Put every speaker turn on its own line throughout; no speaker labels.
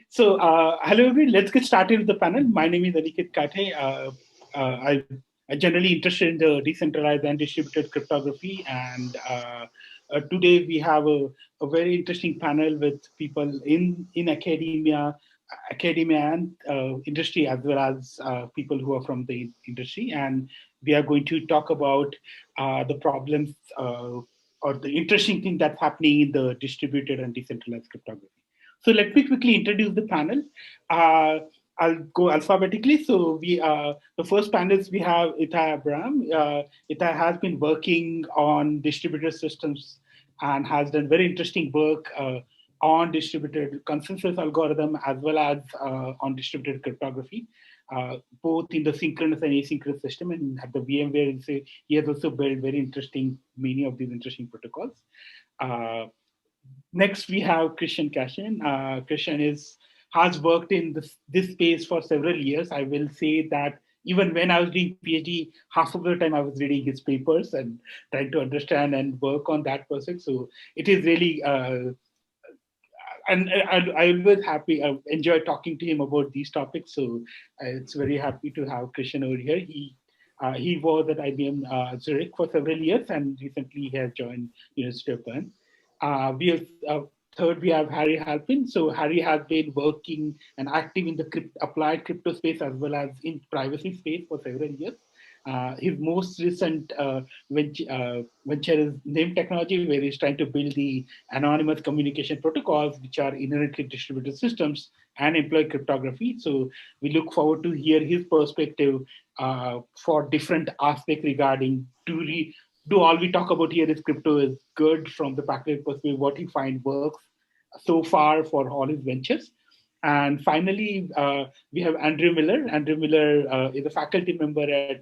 So, hello everybody. Let's get started with the panel. My name is Aniket. I'm generally interested in the decentralized and distributed cryptography, and today we have a very interesting panel with people in academia and industry, as well as people who are from the industry, and we are going to talk about the problems or the interesting thing that's happening in the distributed and decentralized cryptography. So let me quickly introduce the panel. I'll go alphabetically. So the first panelist we have Ittai Ibrahim. Ittai has been working on distributed systems and has done very interesting work on distributed consensus algorithm as well as on distributed cryptography, both in the synchronous and asynchronous system. And at the VMware, he has also built many of these interesting protocols. Next, we have Kashin. Kashin has worked in this space for several years. I will say that even when I was doing PhD, half of the time I was reading his papers and trying to understand and work on that project. So it is really, and I always enjoy talking to him about these topics. So it's very happy to have Kashin over here. He was at IBM Zurich for several years, and recently he has joined University of Bern. Third, we have Harry Halpin. So Harry has been working and active in the applied crypto space as well as in privacy space for several years. His most recent venture is Name Technology, where he's trying to build the anonymous communication protocols, which are inherently distributed systems and employ cryptography. So we look forward to hear his perspective for different aspects regarding do all we talk about here is crypto is good from the practical perspective, what he finds works so far for all his ventures. And finally, we have Andrew Miller. Andrew Miller is a faculty member at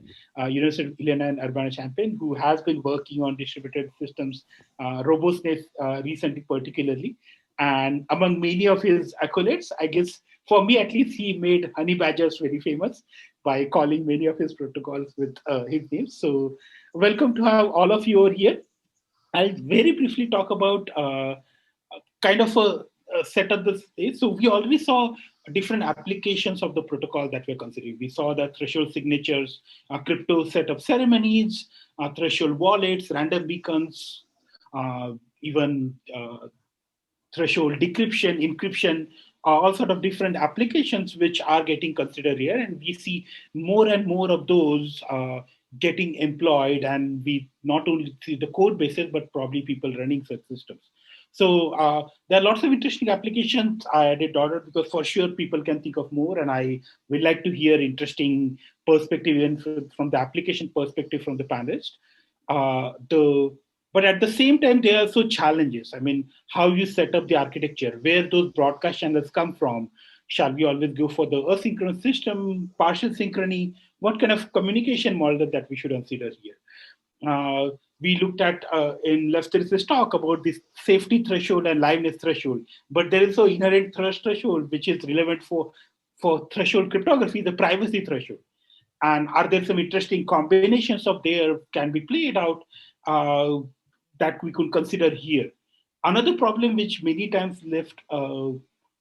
University of Illinois and Urbana-Champaign, who has been working on distributed systems, robustness recently particularly. And among many of his accolades, I guess, for me at least, he made honey badgers very famous by calling many of his protocols with his name. So welcome to have all of you over here. I'll very briefly talk about kind of a set of the space. So we already saw different applications of the protocol that we're considering. We saw that threshold signatures, crypto setup ceremonies, threshold wallets, random beacons, even threshold decryption, encryption, all sort of different applications which are getting considered here. And we see more and more of those getting employed, and we not only see the code basis, but probably people running such systems. So there are lots of interesting applications. I added dollar because for sure people can think of more, and I would like to hear interesting perspective even from the application perspective from the panelists. But at the same time, there are also challenges. I mean, how you set up the architecture, where those broadcast channels come from. Shall we always go for the asynchronous system, partial synchrony? What kind of communication model that we should consider here? We looked at in left there is this talk about this safety threshold and liveness threshold, but there is also inherent threshold which is relevant for threshold cryptography, the privacy threshold. And are there some interesting combinations of there can be played out that we could consider here? Another problem which many times left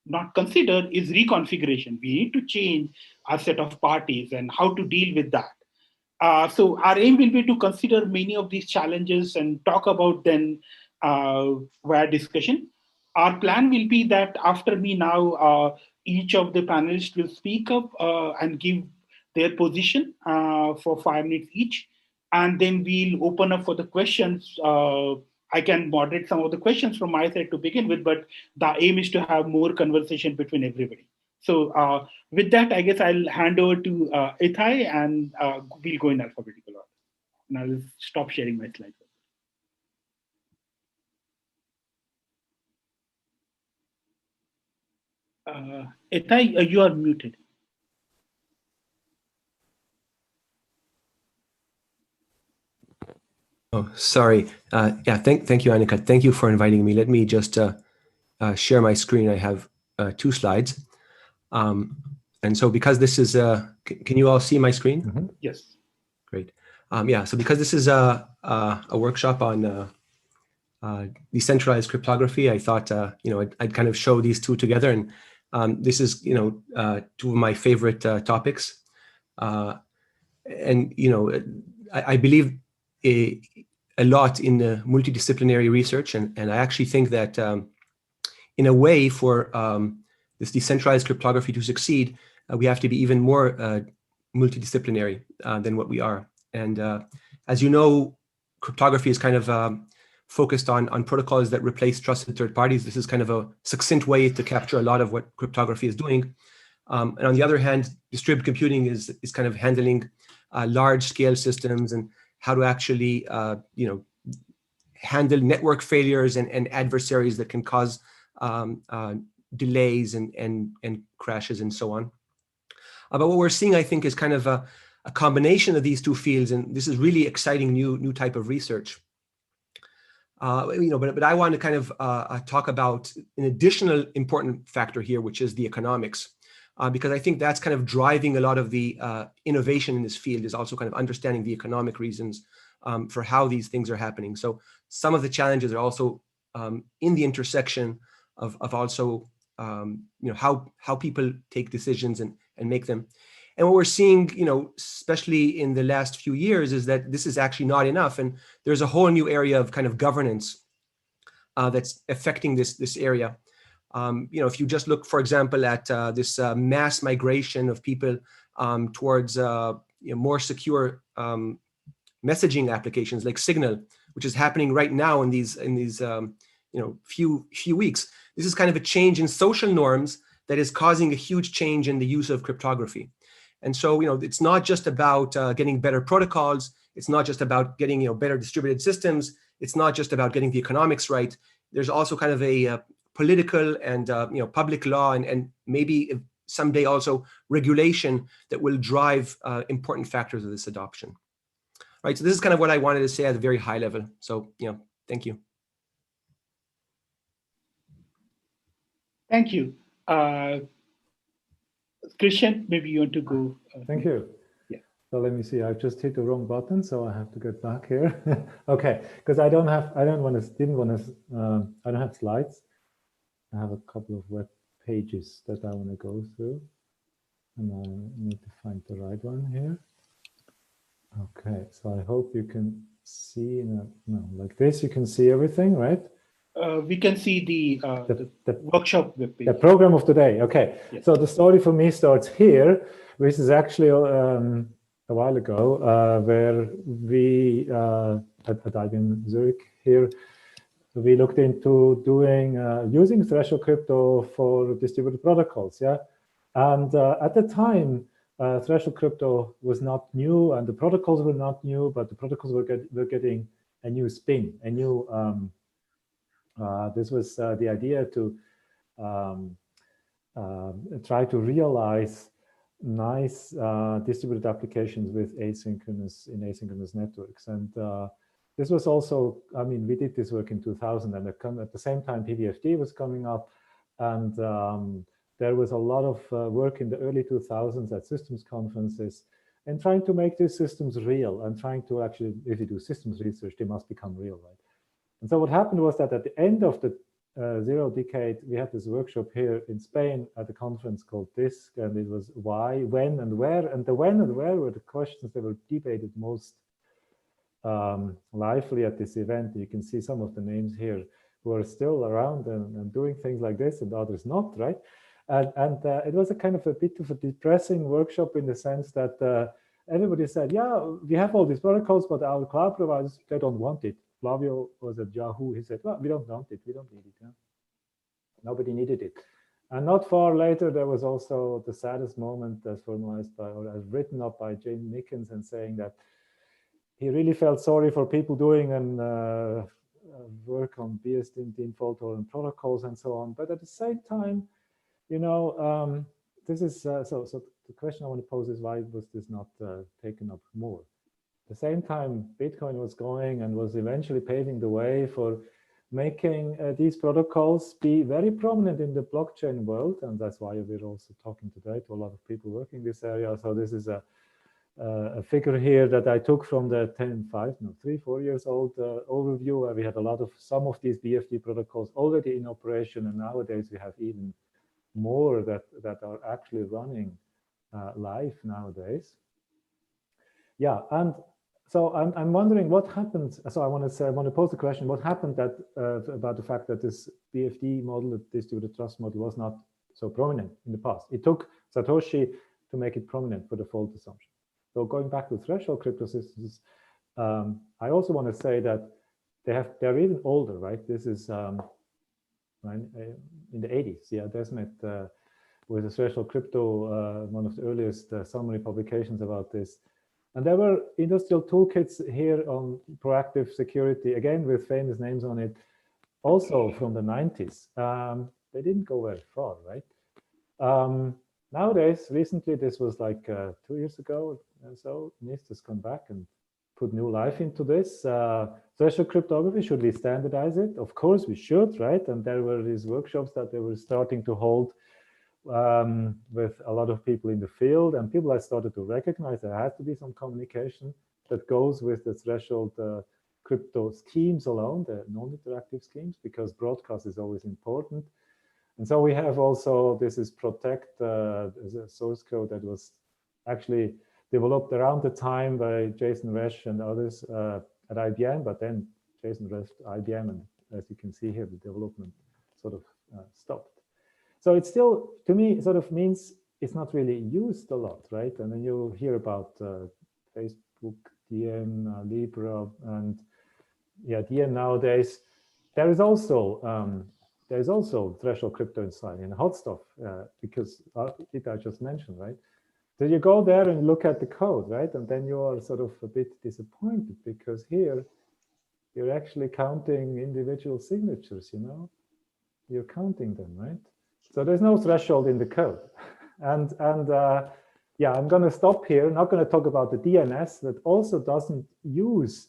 not considered is reconfiguration. We need to change our set of parties and how to deal with that. So our aim will be to consider many of these challenges and talk about them via discussion. Our plan will be that after me now, each of the panelists will speak up and give their position for 5 minutes each. And then we'll open up for the questions. I can moderate some of the questions from my side to begin with, but the aim is to have more conversation between everybody. So with that, I guess I'll hand over to Ittai, and we'll go in alphabetical order. And I'll stop sharing my slides. Ittai, you are muted.
Oh, sorry. Yeah, thank you, Aniket. Thank you for inviting me. Let me just share my screen. I have 2 slides. And so because this is, can you all see my screen?
Mm-hmm. Yes.
Great. Yeah, so because this is a workshop on decentralized cryptography, I thought, I'd kind of show these two together. And This is, two of my favorite topics. And, I believe a lot in the multidisciplinary research. And I actually think that in a way for this decentralized cryptography to succeed, we have to be even more multidisciplinary than what we are. And as you know, cryptography is kind of focused on protocols that replace trusted third parties. This is kind of a succinct way to capture a lot of what cryptography is doing. And on the other hand, distributed computing is kind of handling large scale systems and how to actually handle network failures and adversaries that can cause delays and crashes and so on. But what we're seeing, I think, is kind of a combination of these two fields, and this is really exciting new type of research. But I want to kind of talk about an additional important factor here, which is the economics, because I think that's kind of driving a lot of the innovation in this field, is also kind of understanding the economic reasons for how these things are happening. So some of the challenges are also in the intersection of also how people take decisions and make them. And what we're seeing, especially in the last few years, is that this is actually not enough. And there's a whole new area of kind of governance that's affecting this area. If you just look, for example, at this mass migration of people towards more secure messaging applications like Signal, which is happening right now in these few weeks. This is kind of a change in social norms that is causing a huge change in the use of cryptography. And so, it's not just about getting better protocols. It's not just about getting, better distributed systems. It's not just about getting the economics right. There's also kind of a political and, public law and maybe someday also regulation that will drive important factors of this adoption. Right. So this is kind of what I wanted to say at a very high level. So, thank you.
Thank you. Christian, maybe you want to go.
Thank you.
Yeah.
So let me see. I just hit the wrong button, so I have to get back here. Okay, because I don't have slides. I have a couple of web pages that I want to go through, and I need to find the right one here. Okay, so I hope you can see. Like this, you can see everything, right?
We can see the workshop web page.
The program of the day. Okay, yes. So the story for me starts here, which is actually a while ago, where we at IBM Zurich here, we looked into doing using threshold crypto for distributed protocols. Yeah, and at the time, threshold crypto was not new, and the protocols were not new, but the protocols were getting a new spin, a new. This was the idea to try to realize nice distributed applications with asynchronous networks. And this was also, we did this work in 2000, and at the same time PBFD was coming up, and there was a lot of work in the early 2000s at systems conferences and trying to make these systems real and trying to actually, if you do systems research, they must become real, right? And so what happened was that at the end of the zero decade, we had this workshop here in Spain at a conference called DISC, and it was why, when, and where. And the when and where were the questions that were debated most lively at this event. You can see some of the names here who are still around and doing things like this, and others not, right? And it was a kind of a bit of a depressing workshop in the sense that everybody said, yeah, we have all these protocols, but our cloud providers, they don't want it. Flavio was at Yahoo. He said, well, we don't want it. We don't need it. Yeah? Nobody needed it. And not far later, there was also the saddest moment as formalized by, or as written up by Jane Nickens, and saying that he really felt sorry for people doing work on BSD fault tolerant protocols and so on. But at the same time, this is so the question I want to pose is, why was this not taken up more? At the same time, Bitcoin was going and was eventually paving the way for making these protocols be very prominent in the blockchain world. And that's why we're also talking today to a lot of people working in this area. So this is a figure here that I took from the 3-4 years old overview, where we had some of these BFD protocols already in operation. And nowadays we have even more that are actually running live nowadays. Yeah, and so I'm wondering what happened. So I want to pose the question: what happened about the fact that this BFD model, the distributed trust model, was not so prominent in the past? It took Satoshi to make it prominent for the fault assumption. So going back to threshold crypto systems, I also want to say that they're even older, right? This is in the 80s. Yeah, Desmet with the threshold crypto, one of the earliest summary publications about this. And there were industrial toolkits here on proactive security, again with famous names on it, also from the 90s. They didn't go very far, right? Nowadays, recently, this was like 2 years ago, so NIST has come back and put new life into this. Threshold cryptography, should we standardize it? Of course we should, right? And there were these workshops that they were starting to hold with a lot of people in the field, and people have started to recognize there has to be some communication that goes with the threshold crypto schemes alone, the non-interactive schemes, because broadcast is always important. And so we have also, this is Protect as a source code that was actually developed around the time by Jason Resch and others at IBM, but then Jason left IBM, and as you can see here, the development sort of stopped. So it still, to me, sort of means it's not really used a lot, right? And then you hear about Facebook, DM, Libra, and yeah, DM nowadays. There is also threshold crypto inside in hot stuff because Ittai just mentioned, right? So you go there and look at the code, right? And then you are sort of a bit disappointed because here you're actually counting individual signatures, you know? You're counting them, right? So there's no threshold in the code. And yeah, I'm going to stop here. I'm not going to talk about the DNS that also doesn't use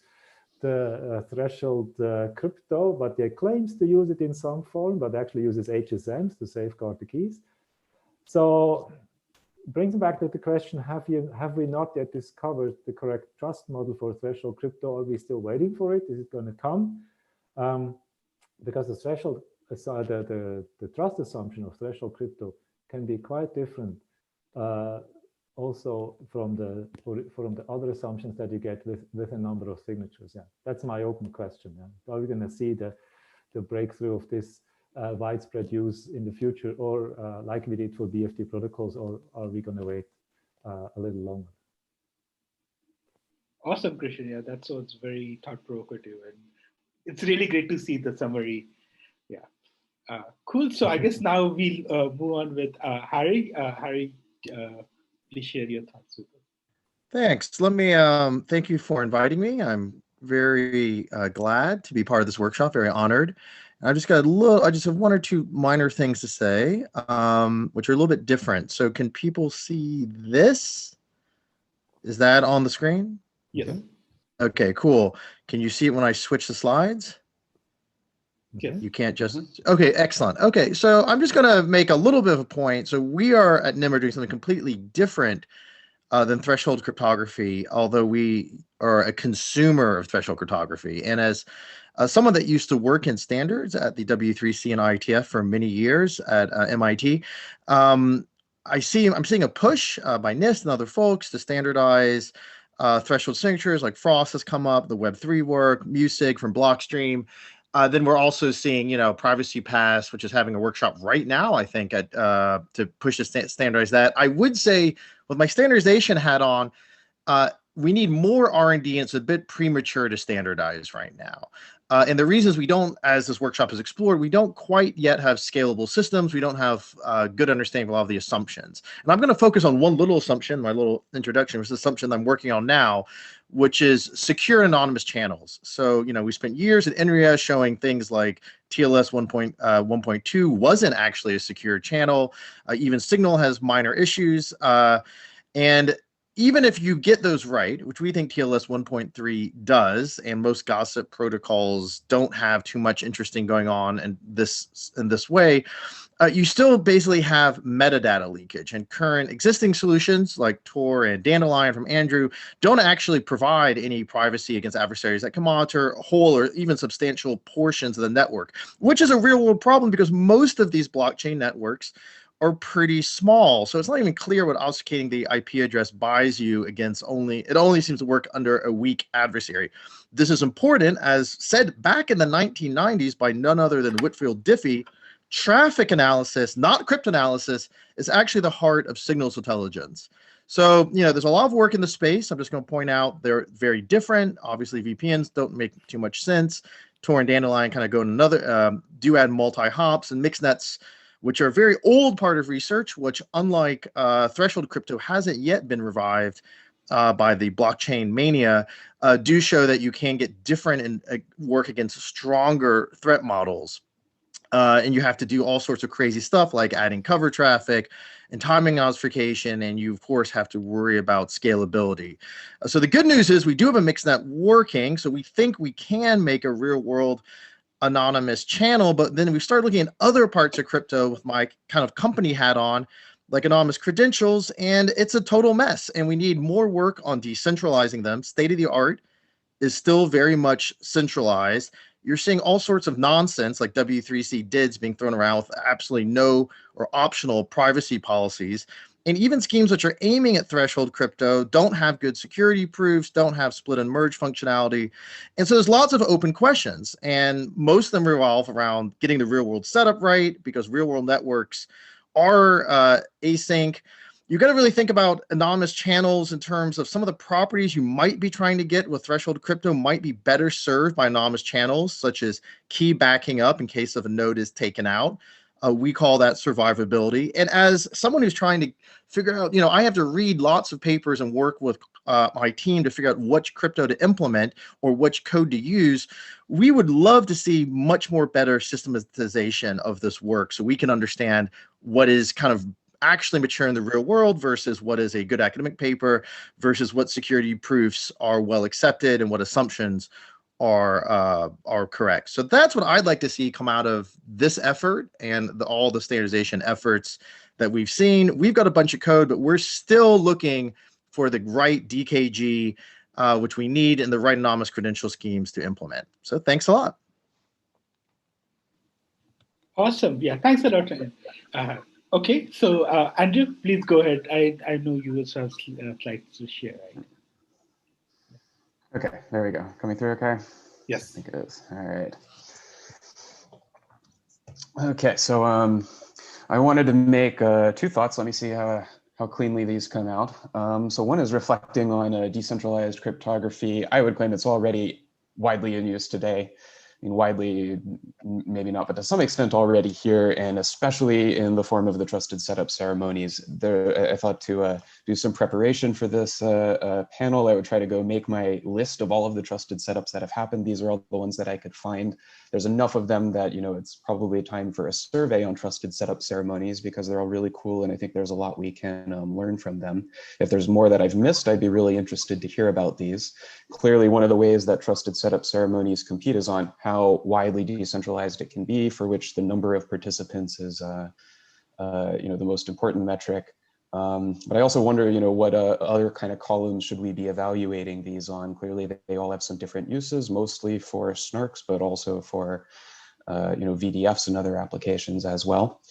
the threshold crypto, but it claims to use it in some form, but actually uses HSMs to safeguard the keys. So brings me back to the question, have we not yet discovered the correct trust model for threshold crypto? Are we still waiting for it? Is it going to come? Because the threshold, the trust assumption of threshold crypto can be quite different also from the other assumptions that you get with a number of signatures. Yeah, that's my open question. Yeah. Are we going to see the breakthrough of this widespread use in the future, or like we did for BFD protocols, or are we going to wait a little longer?
Awesome, Kashin. Yeah, that sounds very thought-provocative, and it's really great to see the summary. Yeah, cool. So I guess now we'll move on with Harry. Harry, please share your thoughts with us.
Thanks. Let me thank you for inviting me. I'm very glad to be part of this workshop. Very honored. I just got I just have one or two minor things to say, which are a little bit different. So can people see this? Is that on the screen?
Yes.
Okay, cool. Can you see it when I switch the slides?
Yes.
You can't just, okay, excellent. Okay, so I'm just going to make a little bit of a point. So we are at NIM doing something completely different than threshold cryptography, although we are a consumer of threshold cryptography. And as someone that used to work in standards at the W3C and IETF for many years at MIT, I'm seeing a push by NIST and other folks to standardize threshold signatures, like Frost has come up, the Web3 work, Musig from Blockstream. Then we're also seeing, Privacy Pass, which is having a workshop right now, I think, to push to standardize that. I would say, with my standardization hat on, we need more R&D, and it's a bit premature to standardize right now. And the reasons we don't, as this workshop has explored, we don't quite yet have scalable systems. We don't have good understanding of a lot of the assumptions. And I'm going to focus on one little assumption, my little introduction, which is the assumption I'm working on now, which is secure anonymous channels. So, we spent years at NRIA showing things like TLS 1.2 wasn't actually a secure channel. Even Signal has minor issues. And even if you get those right, which we think TLS 1.3 does, and most gossip protocols don't have too much interesting going on in this way, you still basically have metadata leakage. And current existing solutions like Tor and Dandelion from Andrew don't actually provide any privacy against adversaries that can monitor whole or even substantial portions of the network, which is a real world problem because most of these blockchain networks are pretty small. So it's not even clear what obfuscating the IP address buys you against it only seems to work under a weak adversary. This is important, as said back in the 1990s by none other than Whitfield Diffie. Traffic analysis, not cryptanalysis, is actually the heart of signals intelligence. So, there's a lot of work in the space. I'm just going to point out they're very different. Obviously, VPNs don't make too much sense. Tor and Dandelion kind of go in another, do add multi-hops, and mixed nets, which are a very old part of research, which unlike threshold crypto hasn't yet been revived by the blockchain mania, do show that you can get different and work against stronger threat models. And you have to do all sorts of crazy stuff like adding cover traffic and timing obfuscation, and you, of course, have to worry about scalability. So the good news is we do have a mixed net working, so we think we can make a real-world anonymous channel, but then we start looking at other parts of crypto with my kind of company hat on, like anonymous credentials, and it's a total mess, and we need more work on decentralizing them. State-of-the-art is still very much centralized. You're seeing all sorts of nonsense like W3C DIDs being thrown around with absolutely no or optional privacy policies. And even schemes which are aiming at threshold crypto don't have good security proofs, don't have split and merge functionality. And so there's lots of open questions, and most of them revolve around getting the real world setup right, because real world networks are async. You got to really think about anonymous channels in terms of some of the properties you might be trying to get with threshold crypto might be better served by anonymous channels, such as key backing up in case of a node is taken out. We call that survivability. And as someone who's trying to figure out, I have to read lots of papers and work with my team to figure out which crypto to implement or which code to use. We would love to see much more better systematization of this work so we can understand what is kind of actually mature in the real world versus what is a good academic paper versus what security proofs are well accepted and what assumptions are correct. So that's what I'd like to see come out of this effort and all the standardization efforts that we've seen. We've got a bunch of code, but we're still looking for the right DKG, which we need, and the right anonymous credential schemes to implement. So thanks a lot.
Awesome. Yeah, thanks a lot. Okay, so Andrew, please go ahead. I know you also have slides to share, right?
Okay, there we go. Coming through okay?
Yes.
I think it is. All right. Okay, so I wanted to make two thoughts. Let me see how cleanly these come out. So one is reflecting on decentralized cryptography. I would claim it's already widely in use today. I mean, widely, maybe not, but to some extent already here, and especially in the form of the trusted setup ceremonies. I thought to do some preparation for this panel, I would try to go make my list of all of the trusted setups that have happened. These are all the ones that I could find. There's enough of them that, it's probably time for a survey on trusted setup ceremonies because they're all really cool, and I think there's a lot we can learn from them. If there's more that I've missed, I'd be really interested to hear about these. Clearly, one of the ways that trusted setup ceremonies compete is on how widely decentralized it can be, for which the number of participants is, the most important metric. But I also wonder, what other kind of columns should we be evaluating these on? Clearly, they all have some different uses, mostly for snarks, but also for, VDFs and other applications as well.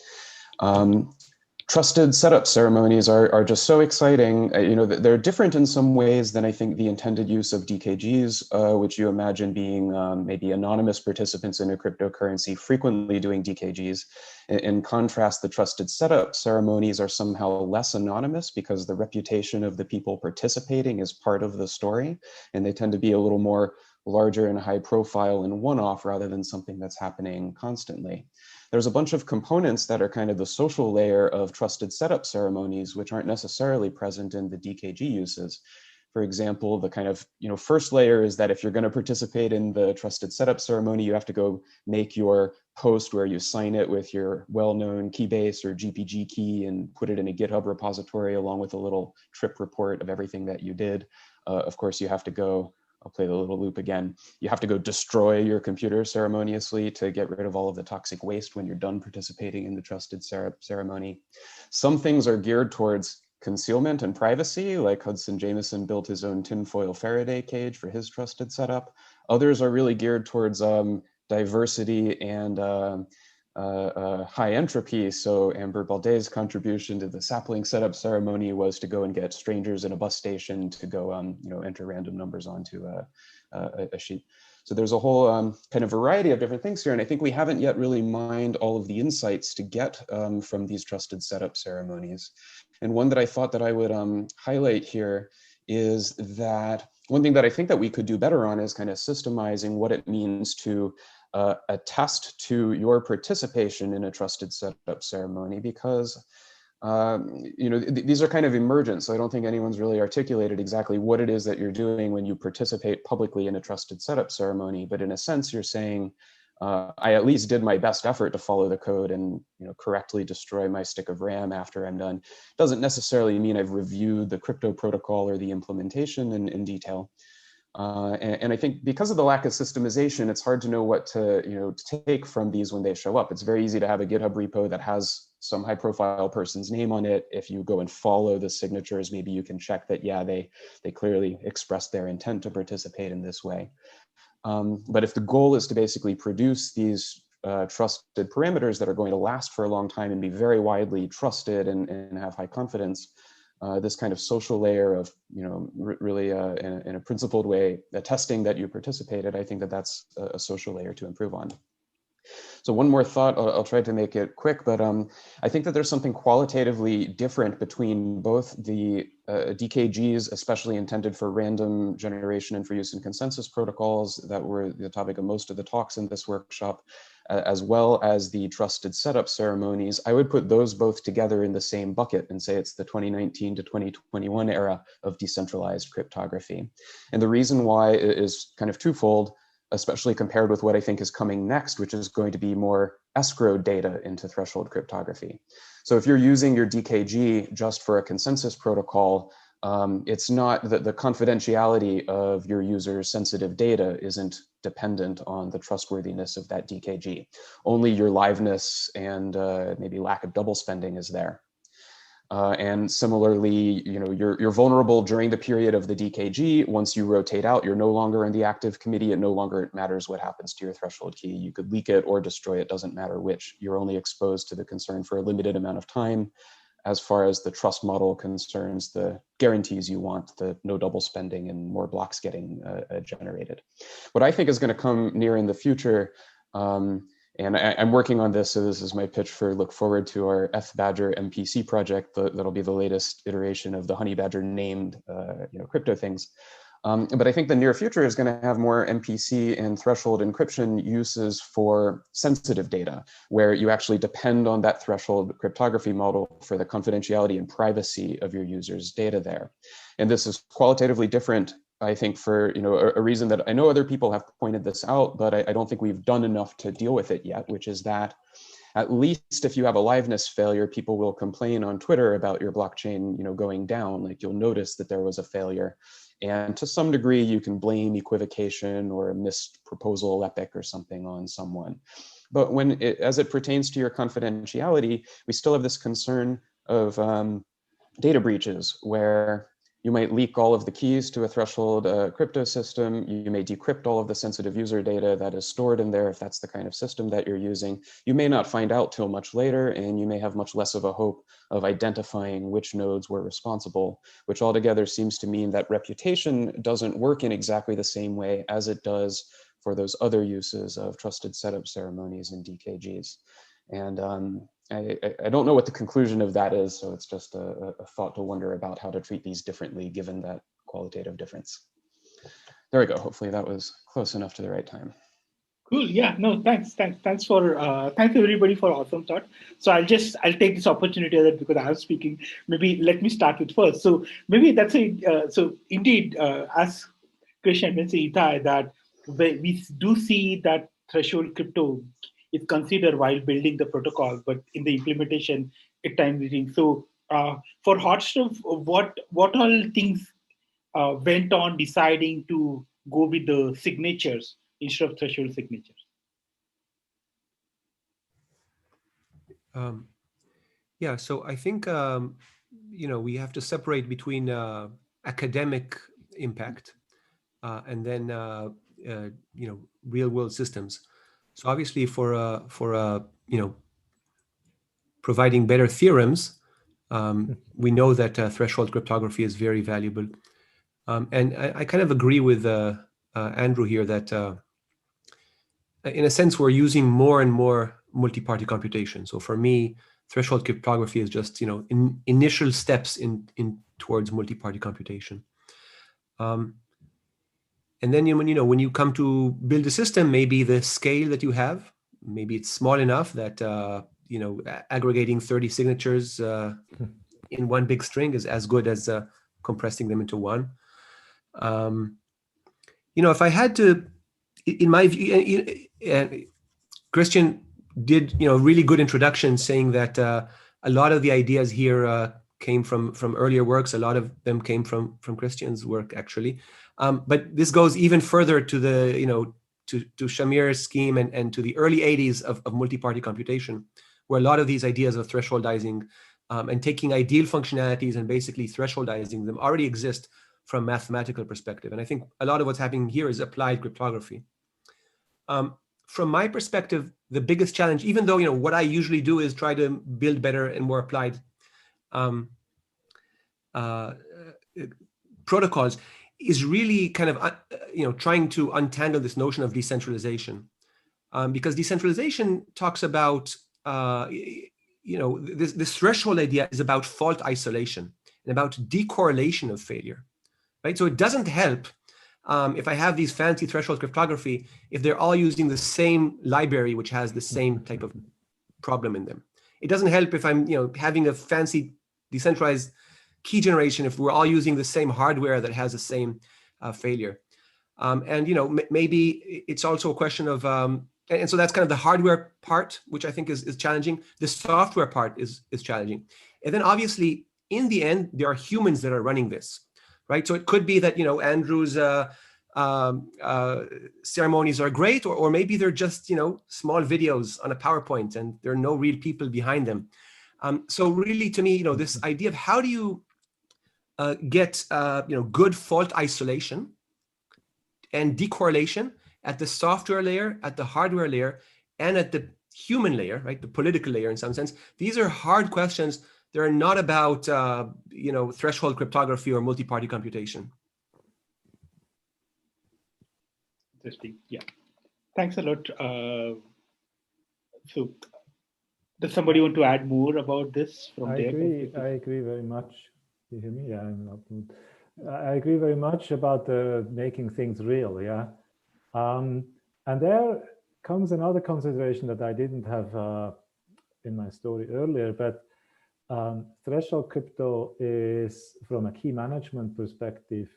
Trusted setup ceremonies are just so exciting. They're different in some ways than I think the intended use of DKGs, which you imagine being maybe anonymous participants in a cryptocurrency frequently doing DKGs. In contrast, the trusted setup ceremonies are somehow less anonymous because the reputation of the people participating is part of the story, and they tend to be a little more larger and high profile and one-off rather than something that's happening constantly. There's a bunch of components that are kind of the social layer of trusted setup ceremonies, which aren't necessarily present in the DKG uses. For example, the kind of first layer is that if you're going to participate in the trusted setup ceremony, you have to go make your post where you sign it with your well-known keybase or GPG key and put it in a GitHub repository along with a little trip report of everything that you did. Of course, you have to go, I'll play the little loop again. You have to go destroy your computer ceremoniously to get rid of all of the toxic waste when you're done participating in the trusted ceremony. Some things are geared towards concealment and privacy, like Hudson Jameson built his own tinfoil Faraday cage for his trusted setup. Others are really geared towards diversity and high entropy. So Amber Baldé's contribution to the sapling setup ceremony was to go and get strangers in a bus station to go, enter random numbers onto a sheet. So there's a whole kind of variety of different things here. And I think we haven't yet really mined all of the insights to get from these trusted setup ceremonies. And one that I thought that I would highlight here is that one thing that I think that we could do better on is kind of systemizing what it means to attest to your participation in a trusted setup ceremony, because these are kind of emergent, so I don't think anyone's really articulated exactly what it is that you're doing when you participate publicly in a trusted setup ceremony. But in a sense, you're saying, I at least did my best effort to follow the code and correctly destroy my stick of RAM after I'm done. Doesn't necessarily mean I've reviewed the crypto protocol or the implementation in detail. And I think because of the lack of systemization, it's hard to know what to take from these when they show up. It's very easy to have a GitHub repo that has some high profile person's name on it. If you go and follow the signatures, maybe you can check that, yeah, they clearly expressed their intent to participate in this way. But if the goal is to basically produce these trusted parameters that are going to last for a long time and be very widely trusted and have high confidence, this kind of social layer of, really in a principled way, attesting that you participated, I think that that's a social layer to improve on. So one more thought, I'll try to make it quick, but I think that there's something qualitatively different between both the DKGs, especially intended for random generation and for use in consensus protocols that were the topic of most of the talks in this workshop, as well as the trusted setup ceremonies. I would put those both together in the same bucket and say it's the 2019 to 2021 era of decentralized cryptography. And the reason why is kind of twofold, especially compared with what I think is coming next, which is going to be more escrow data into threshold cryptography. So if you're using your DKG just for a consensus protocol, it's not that the confidentiality of your user's sensitive data isn't dependent on the trustworthiness of that DKG. Only your liveness and maybe lack of double spending is there. And similarly, you're vulnerable during the period of the DKG. Once you rotate out, you're no longer in the active committee. It no longer matters what happens to your threshold key. You could leak it or destroy it, doesn't matter which. You're only exposed to the concern for a limited amount of time. As far as the trust model concerns, the guarantees you want, the no double spending and more blocks getting generated. What I think is going to come near in the future, and I'm working on this, so this is my pitch for look forward to our FBadger MPC project. That'll be the latest iteration of the Honey Badger named crypto things. But I think the near future is going to have more MPC and threshold encryption uses for sensitive data, where you actually depend on that threshold cryptography model for the confidentiality and privacy of your users' data there. And this is qualitatively different, I think, for a reason that I know other people have pointed this out, but I don't think we've done enough to deal with it yet, which is that at least if you have a liveness failure, people will complain on Twitter about your blockchain going down. Like, you'll notice that there was a failure. And to some degree, you can blame equivocation or a missed proposal epic or something on someone. But as it pertains to your confidentiality, we still have this concern of data breaches, where you might leak all of the keys to a threshold crypto system. You may decrypt all of the sensitive user data that is stored in there if that's the kind of system that you're using. You may not find out till much later, and you may have much less of a hope of identifying which nodes were responsible, which altogether seems to mean that reputation doesn't work in exactly the same way as it does for those other uses of trusted setup ceremonies and DKGs. And I don't know what the conclusion of that is, so it's just a thought to wonder about how to treat these differently given that qualitative difference. There we go. Hopefully that was close enough to the right time.
Cool. Yeah. No. Thanks everybody for awesome thought. So I'll take this opportunity that because I was speaking, maybe let me start with first. So maybe that's it. So indeed, as Kashin mentioned, Ittai, that we do see that threshold crypto is considered while building the protocol, but in the implementation, at times reading. So for hot stuff, what all things went on deciding to go with the signatures instead of threshold signatures?
Yeah, so I think we have to separate between academic impact and then real world systems. So obviously for you know, providing better theorems, we know that threshold cryptography is very valuable. And I kind of agree with Andrew here that in a sense, we're using more and more multi-party computation. So for me, threshold cryptography is just, you know, initial steps in towards multi-party computation. And then when you come to build a system, maybe the scale that you have, maybe it's small enough that you know, aggregating 30 signatures in one big string is as good as compressing them into one. You know, if I had to, in my view, Christian did, you know, really good introduction saying that a lot of the ideas here came from earlier works. A lot of them came from Christian's work, actually. But this goes even further to the, you know, to Shamir's scheme and to the early 80s of multi-party computation, where a lot of these ideas of thresholdizing and taking ideal functionalities and basically thresholdizing them already exist from a mathematical perspective. And I think a lot of what's happening here is applied cryptography. From my perspective, the biggest challenge, even though, you know, what I usually do is try to build better and more applied protocols, is really kind of, you know, trying to untangle this notion of decentralization. Because decentralization talks about, you know, this threshold idea is about fault isolation and about decorrelation of failure, right? So it doesn't help if I have these fancy threshold cryptography, if they're all using the same library, which has the same type of problem in them. It doesn't help if I'm, you know, having a fancy decentralized key generation if we're all using the same hardware that has the same failure. And, you know, maybe it's also a question of, and so that's kind of the hardware part, which I think is challenging. The software part is challenging. And then obviously, in the end, there are humans that are running this. Right, so it could be that, you know, Andrew's ceremonies are great, or maybe they're just, you know, small videos on a PowerPoint, and there are no real people behind them. So really, to me, you know, this idea of how do you get you know, good fault isolation and decorrelation at the software layer, at the hardware layer, and at the human layer, right, the political layer in some sense. These are hard questions. They're not about, you know, threshold cryptography or multi-party computation.
Interesting. Yeah. Thanks a lot. So, does somebody want to add more about this from
I agree very much. Do you hear me? Yeah, I'm not. I agree very much about making things real. Yeah. And there comes another consideration that I didn't have in my story earlier, but threshold crypto is, from a key management perspective,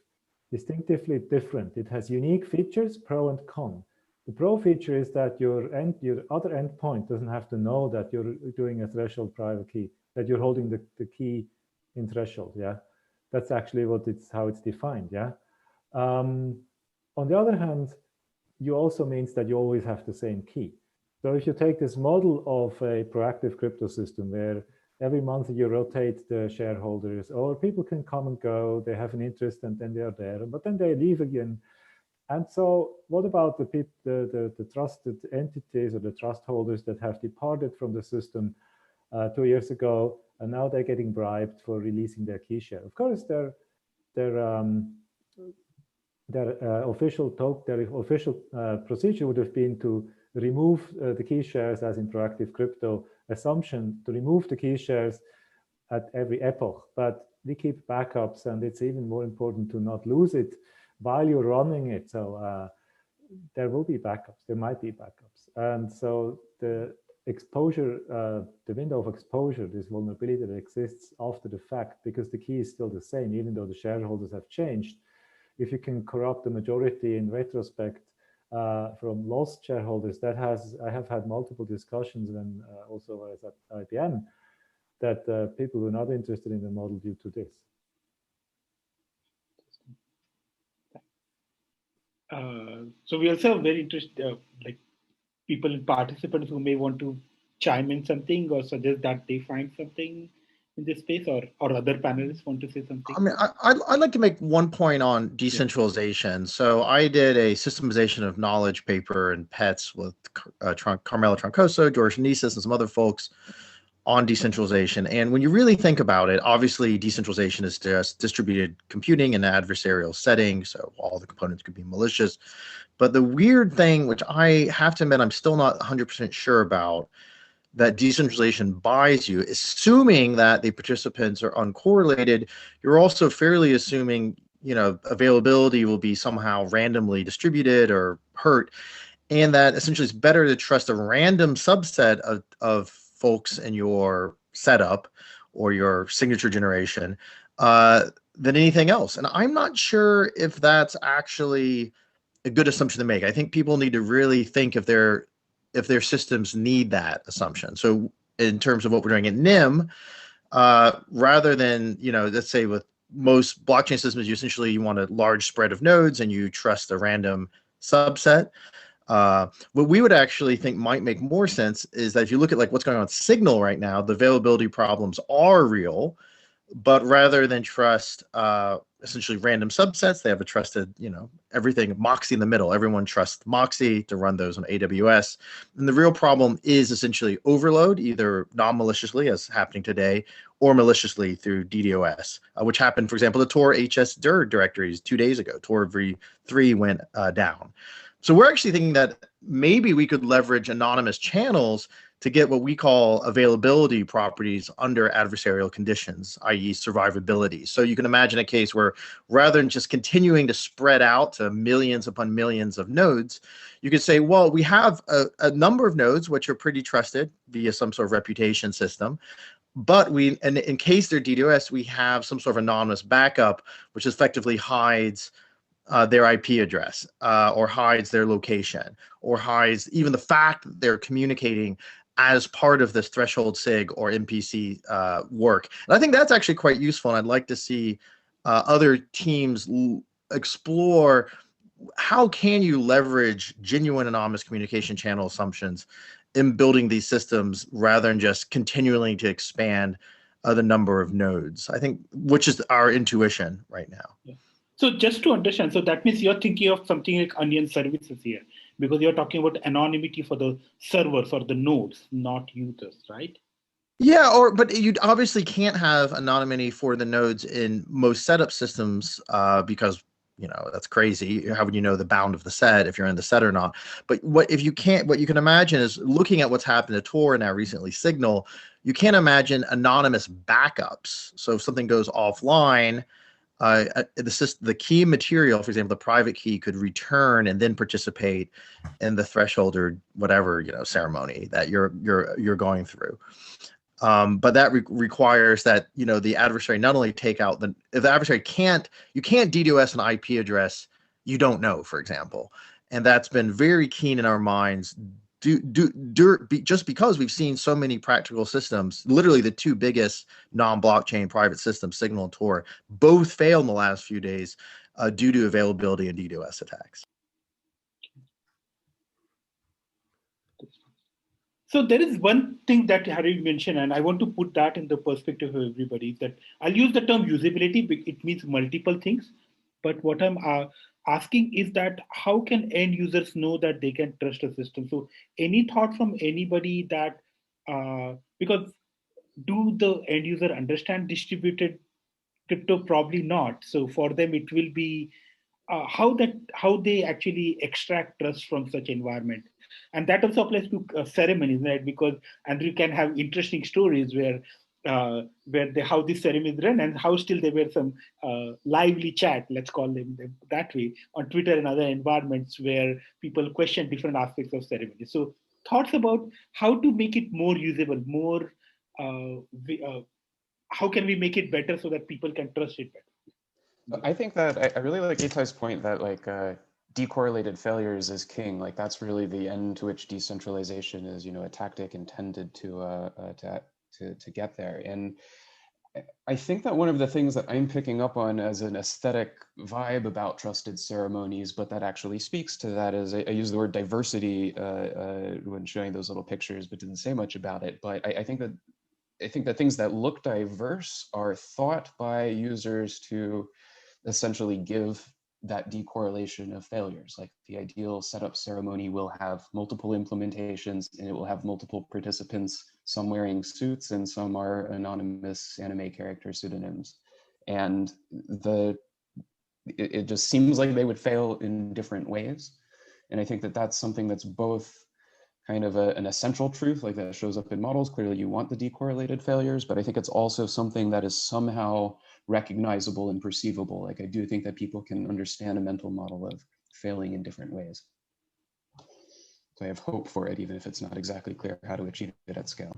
distinctively different. It has unique features, pro and con. The pro feature is that your other endpoint doesn't have to know that you're doing a threshold private key, that you're holding the key in threshold. Yeah, that's actually how it's defined. Yeah. On the other hand, you also means that you always have the same key. So if you take this model of a proactive crypto system where every month you rotate the shareholders, or people can come and go, they have an interest and then they are there, but then they leave again. And so what about the trusted entities or the trust holders that have departed from the system 2 years ago, and now they're getting bribed for releasing their key share? Of course, their official procedure would have been to remove the key shares, as in proactive crypto assumption, to remove the key shares at every epoch. But we keep backups, and it's even more important to not lose it while you're running it. So there will be backups, there might be backups. And so the exposure, the window of exposure, this vulnerability that exists after the fact, because the key is still the same, even though the shareholders have changed. If you can corrupt the majority in retrospect from lost shareholders, I have had multiple discussions when also I was at IBM, that people were not interested in the model due to this.
So we also have very interested, like participants who may want to chime in something or suggest that they find something in this space, or other panelists want to say something?
I mean, I'd like to make one point on decentralization. So I did a systemization of knowledge paper in PETS with Carmela Troncoso, George Nisis, and some other folks on decentralization. And when you really think about it, obviously decentralization is just distributed computing in an adversarial setting, so all the components could be malicious. But the weird thing, which I have to admit I'm still not 100% sure about, that decentralization buys you, assuming that the participants are uncorrelated, you're also fairly assuming, availability will be somehow randomly distributed or hurt, and that essentially it's better to trust a random subset of folks in your setup or your signature generation than anything else. And I'm not sure if that's actually a good assumption to make. I think people need to really think if their systems need that assumption. So in terms of what we're doing at NIM, rather than, let's say with most blockchain systems, you want a large spread of nodes and you trust a random subset. What we would actually think might make more sense is that if you look at like what's going on with Signal right now, the availability problems are real, but rather than trust essentially random subsets, they have a trusted, everything Moxie in the middle. Everyone trusts Moxie to run those on AWS. And the real problem is essentially overload, either non-maliciously as happening today, or maliciously through DDoS, which happened, for example, the Tor HS-dir directories 2 days ago. Tor v3 went down. So we're actually thinking that maybe we could leverage anonymous channels to get what we call availability properties under adversarial conditions, i.e. survivability. So you can imagine a case where rather than just continuing to spread out to millions upon millions of nodes, you could say, well, we have a number of nodes which are pretty trusted via some sort of reputation system. But in case they're DDoS, we have some sort of anonymous backup, which effectively hides their IP address or hides their location or hides even the fact that they're communicating as part of this threshold SIG or MPC work. And I think that's actually quite useful. And I'd like to see other teams explore how can you leverage genuine anonymous communication channel assumptions in building these systems rather than just continually to expand the number of nodes, I think, which is our intuition right now.
Yeah. So just to understand, so that means you're thinking of something like onion services here, because you're talking about anonymity for the servers or the nodes, not users, right?
Yeah, but you obviously can't have anonymity for the nodes in most setup systems because, that's crazy. How would you know the bound of the set if you're in the set or not? But what you can imagine is looking at what's happened to Tor and now recently Signal, you can't imagine anonymous backups. So if something goes offline, the key material, for example, the private key could return and then participate in the threshold or whatever ceremony that you're going through. But that requires that the adversary not only take out if the adversary you can't DDoS an IP address you don't know, for example, and that's been very keen in our minds. Just because we've seen so many practical systems, literally the two biggest non-blockchain private systems, Signal and Tor, both failed in the last few days due to availability and DDoS attacks.
So there is one thing that Harry mentioned, and I want to put that in the perspective of everybody, that I'll use the term usability, it means multiple things. But what I'm asking is that how can end users know that they can trust a system? So any thought from anybody that, because do the end user understand distributed crypto? Probably not. So for them, it will be how they actually extract trust from such environment. And that also applies to ceremonies, right? Because Andrew can have interesting stories where how this ceremony is run and how still there were some lively chat, let's call them that way, on Twitter and other environments where people question different aspects of ceremony. So thoughts about how to make it more usable, more, how can we make it better so that people can trust it better?
I think that I really like Ittai's point that decorrelated failures is king. Like that's really the end to which decentralization is, a tactic intended to get there. And I think that one of the things that I'm picking up on as an aesthetic vibe about trusted ceremonies, but that actually speaks to that, is I use the word diversity when showing those little pictures, but didn't say much about it. But I think that I think that things that look diverse are thought by users to essentially give that decorrelation of failures. Like the ideal setup ceremony will have multiple implementations and it will have multiple participants, some wearing suits and some are anonymous anime character pseudonyms. And it just seems like they would fail in different ways. And I think that that's something that's both kind of an essential truth, like that shows up in models. Clearly you want the decorrelated failures, but I think it's also something that is somehow recognizable and perceivable. Like I do think that people can understand a mental model of failing in different ways. So I have hope for it, even if it's not exactly clear how to achieve it at scale.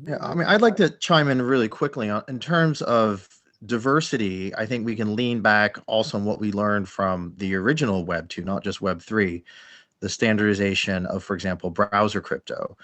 Yeah, I mean, I'd like to chime in really quickly on in terms of diversity. I think we can lean back also on what we learned from the original Web 2, not just Web 3, the standardization of, for example, browser crypto,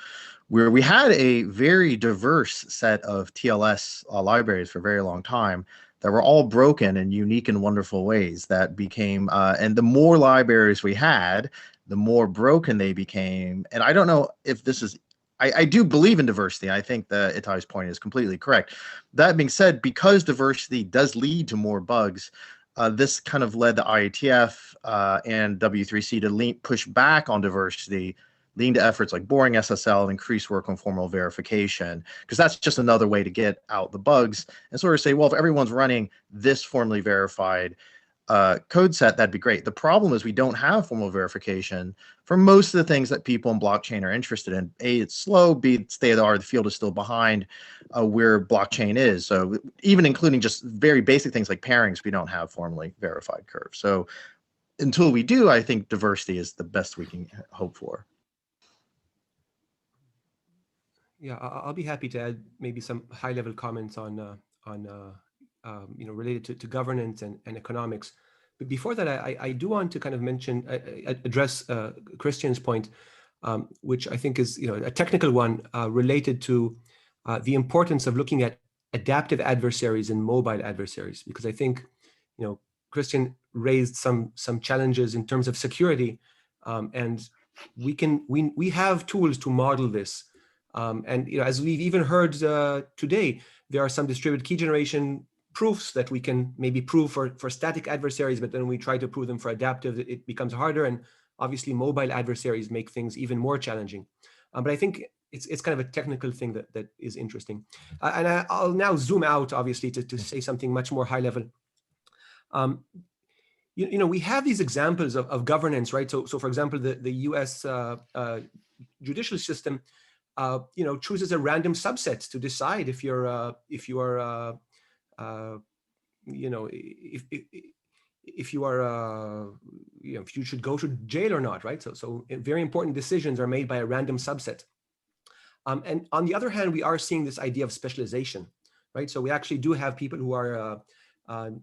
where we had a very diverse set of TLS libraries for a very long time that were all broken in unique and wonderful ways that became, and the more libraries we had, the more broken they became. And I don't know if this is, I do believe in diversity. I think that Ittai's point is completely correct. That being said, because diversity does lead to more bugs, this kind of led the IETF and W3C to push back on diversity, lean to efforts like boring SSL and increase work on formal verification, because that's just another way to get out the bugs and sort of say, well, if everyone's running this formally verified code set, that'd be great. The problem is we don't have formal verification for most of the things that people in blockchain are interested in. A, it's slow. B, state of the art, the field is still behind where blockchain is. So even including just very basic things like pairings, we don't have formally verified curves. So until we do, I think diversity is the best we can hope for.
Yeah, I'll be happy to add maybe some high-level comments on related to governance and economics. But before that, I do want to kind of mention, address Christian's point, which I think is a technical one related to the importance of looking at adaptive adversaries and mobile adversaries, because I think Christian raised some challenges in terms of security, and we have tools to model this. And as we've even heard today, there are some distributed key generation proofs that we can maybe prove for static adversaries, but then when we try to prove them for adaptive, it becomes harder. And obviously mobile adversaries make things even more challenging. But I think it's kind of a technical thing that is interesting. And I'll now zoom out, obviously, to say something much more high level. We have these examples of governance, right? So for example, the US judicial system, chooses a random subset to decide if you should go to jail or not, right? So very important decisions are made by a random subset. And on the other hand, we are seeing this idea of specialization, right? So we actually do have people who are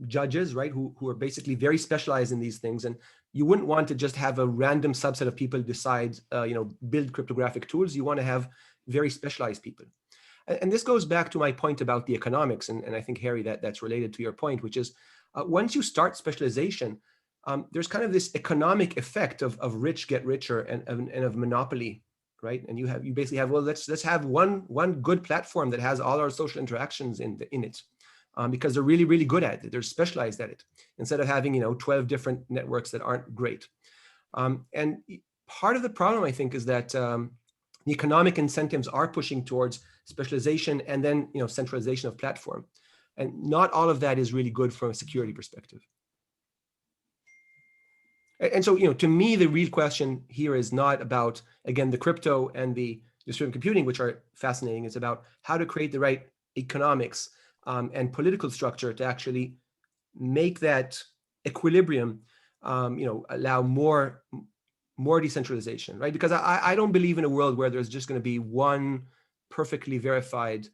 judges, right, who are basically very specialized in these things. And you wouldn't want to just have a random subset of people decide, build cryptographic tools. You want to have very specialized people. And this goes back to my point about the economics. And I think, Harry, that's related to your point, which is once you start specialization, there's kind of this economic effect of rich get richer and of monopoly, right? And you basically have, well, let's have one good platform that has all our social interactions in it. Because they're really, really good at it. They're specialized at it, instead of having 12 different networks that aren't great. And part of the problem, I think, is that the economic incentives are pushing towards specialization and then centralization of platform. And not all of that is really good from a security perspective. And so, to me, the real question here is not about, again, the crypto and the distributed computing, which are fascinating. It's about how to create the right economics and political structure to actually make that equilibrium, allow more decentralization, right? Because I don't believe in a world where there's just going to be one perfectly verified,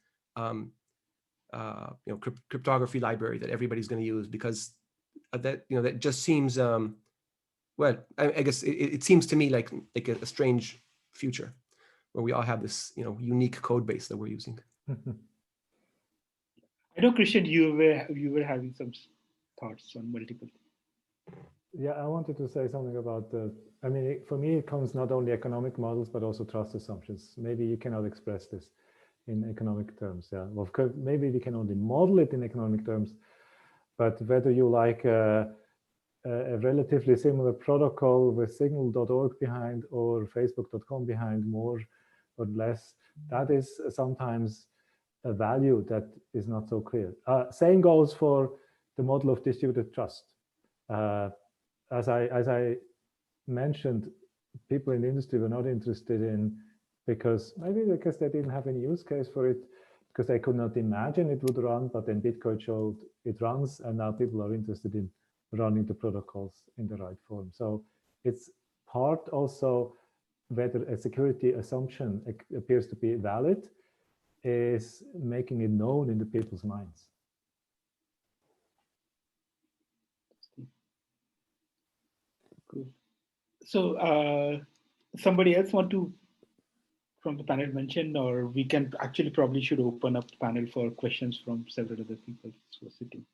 cryptography library that everybody's going to use, because that just seems, well, I guess it seems to me like a strange future where we all have this, unique code base that we're using.
I know, Christian, you were having some thoughts on multiple.
Yeah, I wanted to say something about the, I mean, for me, it comes not only economic models, but also trust assumptions. Maybe you cannot express this in economic terms. Yeah, well, of course, maybe we can only model it in economic terms, but whether you like a relatively similar protocol with signal.org behind or facebook.com behind more or less, that is sometimes a value that is not so clear. Same goes for the model of distributed trust. As I mentioned, people in the industry were not interested in, because maybe because they didn't have any use case for it, because they could not imagine it would run, but then Bitcoin showed it runs, and now people are interested in running the protocols in the right form. So it's part also whether a security assumption appears to be valid is making it known in the people's minds.
Cool. So somebody else want to, from the panel, mention, or we can actually probably should open up the panel for questions from several other people who are sitting.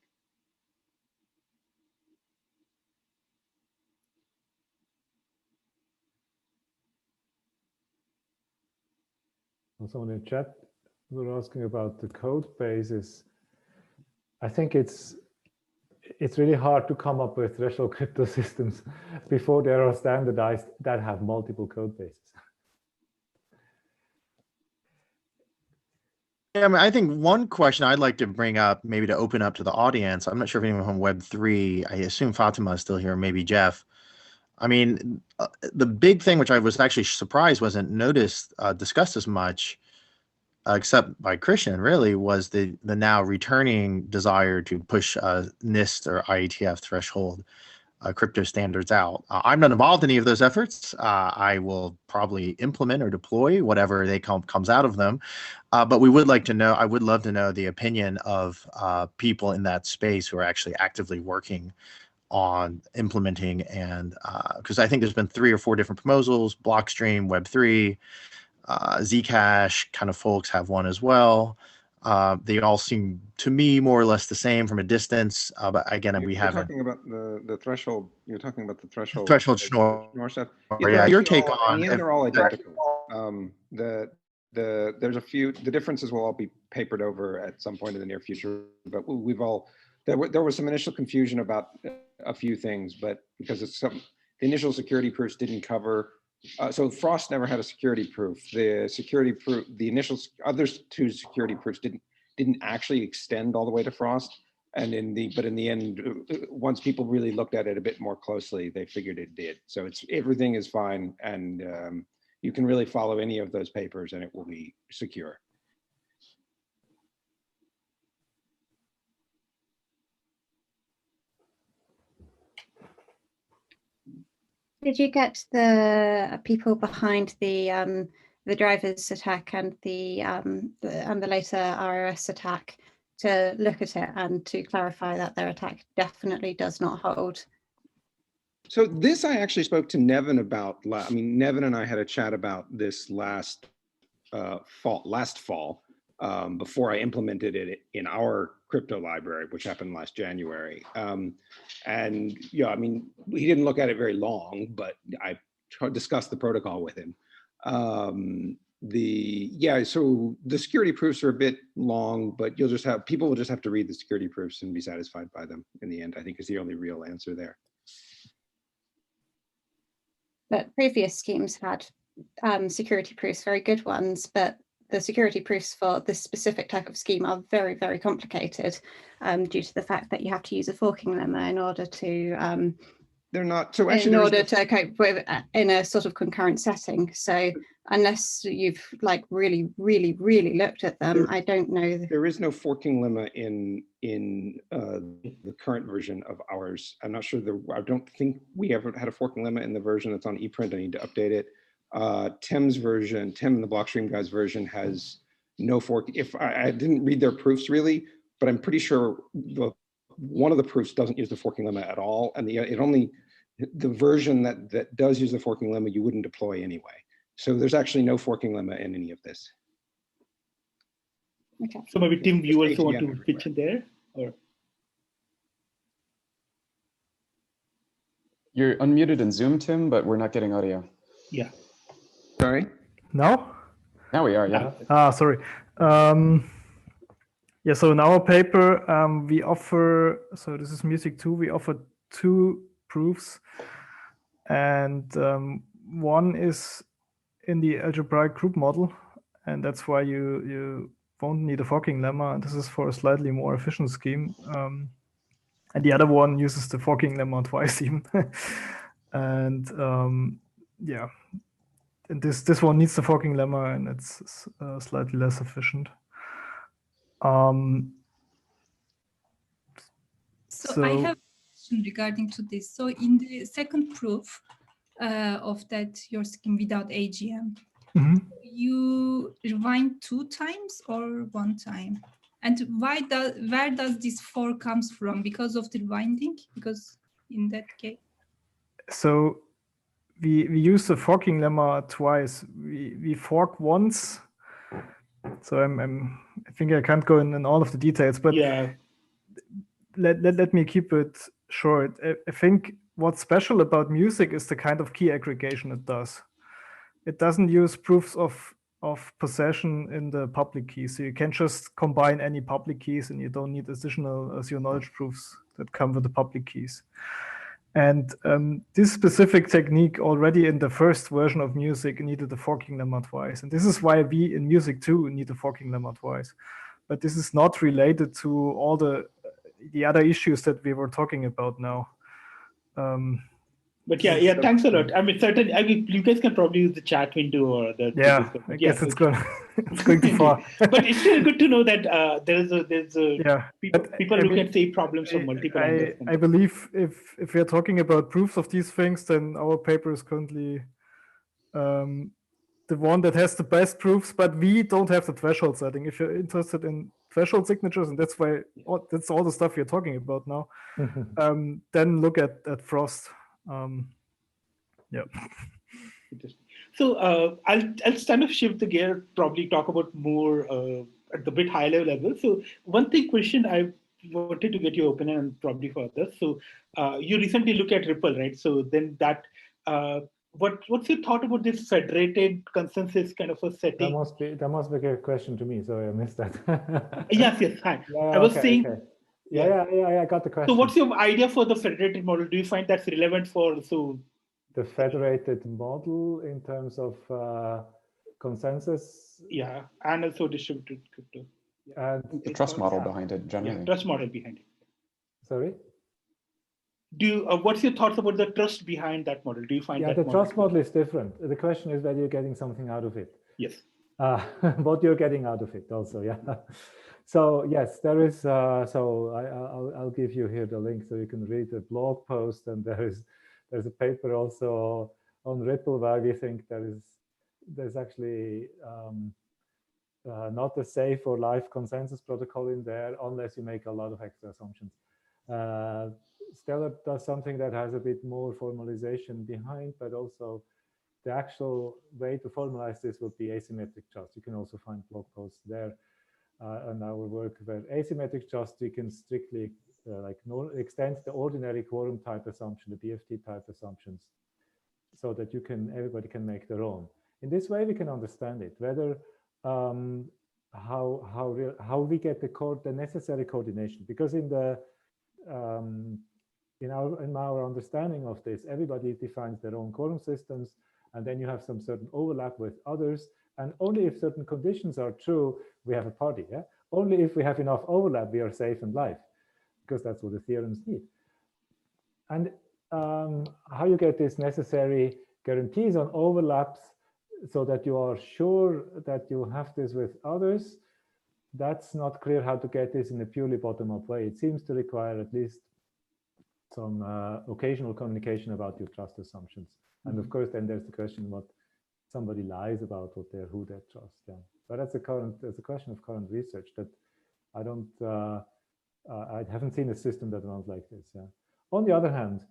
Also in the chat, we're asking about the code bases. I think it's really hard to come up with threshold crypto systems before they are standardized that have multiple code bases.
Yeah, I mean, I think one question I'd like to bring up, maybe to open up to the audience, I'm not sure if anyone from Web3, I assume Fatima is still here, maybe Jeff. I mean, the big thing, which I was actually surprised wasn't discussed as much, except by Christian, really, was the now returning desire to push NIST or IETF threshold crypto standards out. I'm not involved in any of those efforts. I will probably implement or deploy whatever comes out of them. But we would like to know, I would love to know the opinion of people in that space who are actually actively working on implementing, and because I think there's been 3 or 4 different proposals, Blockstream, Web3, Zcash kind of folks have one as well. They all seem to me more or less the same from a distance, but again, we haven't.
Talking about the threshold. You're talking about the threshold.
Threshold Schnorr
stuff.
Yeah, your take on.
In the end, they're all identical. There's a few. The differences will all be papered over at some point in the near future. But we've all. There was some initial confusion about a few things, but because the initial security proofs didn't cover. So Frost never had a security proof. The security proof, the initial other 2 security proofs didn't actually extend all the way to Frost. And but in the end, once people really looked at it a bit more closely, they figured it did. So everything is fine, and you can really follow any of those papers, and it will be secure.
Did you get the people behind the drivers attack and the later ROS attack to look at it and to clarify that their attack definitely does not hold?
So this I actually spoke to Nevin about. I mean, Nevin and I had a chat about this last fall, before I implemented it in our crypto library, which happened last January. And yeah, I mean, he didn't look at it very long, but I discussed the protocol with him. So the security proofs are a bit long, but people will just have to read the security proofs and be satisfied by them in the end, I think is the only real answer there.
But previous schemes had security proofs, very good ones, but the security proofs for this specific type of scheme are very, very complicated due to the fact that you have to use a forking lemma in order to
they're not so actually
in order to cope with in a sort of concurrent setting. So unless you've like really looked at them, I don't know.
There is no forking lemma in the current version of ours. I'm not sure. I don't think we ever had a forking lemma in the version that's on ePrint. I need to update it. Tim's version, Tim and the Blockstream guys version has no fork. If I didn't read their proofs really, but I'm pretty sure one of the proofs doesn't use the forking lemma at all, and the version that does use the forking lemma you wouldn't deploy anyway. So there's actually no forking lemma in any of this.
Okay.
So maybe Tim, you also want to pitch in there, or?
You're unmuted in Zoom, Tim, but we're not getting audio.
Yeah.
Sorry.
Now?
Now we are, yeah.
Sorry. Yeah, so in our paper, we offer, so this is music 2, we offer 2 proofs. And one is in the algebraic group model, and that's why you won't need a forking lemma. And this is for a slightly more efficient scheme. And the other one uses the forking lemma twice even. And yeah, and this one needs the forking lemma, and it's slightly less efficient.
So I have a question regarding to this. So in the second proof of that your scheme without AGM, you rewind 2 times or 1 time? And where does this 4 comes from? Because of the rewinding? Because in that case.
So we use the forking lemma twice. We fork once. So I think I can't go in all of the details, but
yeah.
Let me keep it short. I think what's special about music is the kind of key aggregation it does. It doesn't use proofs of possession in the public key. So you can just combine any public keys and you don't need additional zero knowledge proofs that come with the public keys. And this specific technique already in the first version of music needed the forking lemma twice. And this is why we in music 2 need the forking lemma twice. But this is not related to all the other issues that we were talking about now.
But yeah, thanks a lot. I mean, certainly, you guys can probably use the chat window or the.
I guess it's going too far.
But it's still good to know that there's a people look at same problems from multiple angles.
I believe if we're talking about proofs of these things, then our paper is currently the one that has the best proofs, but we don't have the threshold setting. If you're interested in threshold signatures, and that's all the stuff we're talking about now, then look at Frost. Yeah.
So I'll kind of shift the gear, probably talk about more at the bit higher level. So one question I wanted to get your opinion and probably for others. So you recently looked at Ripple, right? So then that what's your thought about this federated consensus kind of a setting?
That must be a question to me. Sorry, I missed that.
Yes. Hi.
Yeah,
I was saying.
Okay. Yeah, I got the question.
So what's your idea for the federated model? Do you find that's relevant for
the federated model in terms of consensus?
Yeah, and also distributed crypto.
And
the trust model behind it generally.
Yeah, trust model behind it.
Sorry?
What's your thoughts about the trust behind that model? Do you find that
the trust model is different. The question is whether you're getting something out of it.
Yes.
What you're getting out of it also, yeah. So yes, there is. So I'll give you here the link so you can read the blog post, and there's a paper also on Ripple where we think there's actually not a safe or live consensus protocol in there unless you make a lot of extra assumptions. Stellar does something that has a bit more formalization behind, but also the actual way to formalize this would be asymmetric trust. You can also find blog posts there on our work where asymmetric trust, we can strictly extend the ordinary quorum type assumption, the BFT type assumptions, so that everybody can make their own. In this way, we can understand it, whether how we get the necessary coordination, because in our understanding of this, everybody defines their own quorum systems, and then you have some certain overlap with others, and only if certain conditions are true, we have a party. Yeah, only if we have enough overlap, we are safe and live, because that's what the theorems need. And how you get these necessary guarantees on overlaps so that you are sure that you have this with others, that's not clear how to get this in a purely bottom-up way. It seems to require at least some occasional communication about your trust assumptions. And of course, then there's the question what somebody lies about who they trust. Yeah. But that's a question of current research that I haven't seen a system that runs like this. Yeah. On the other hand,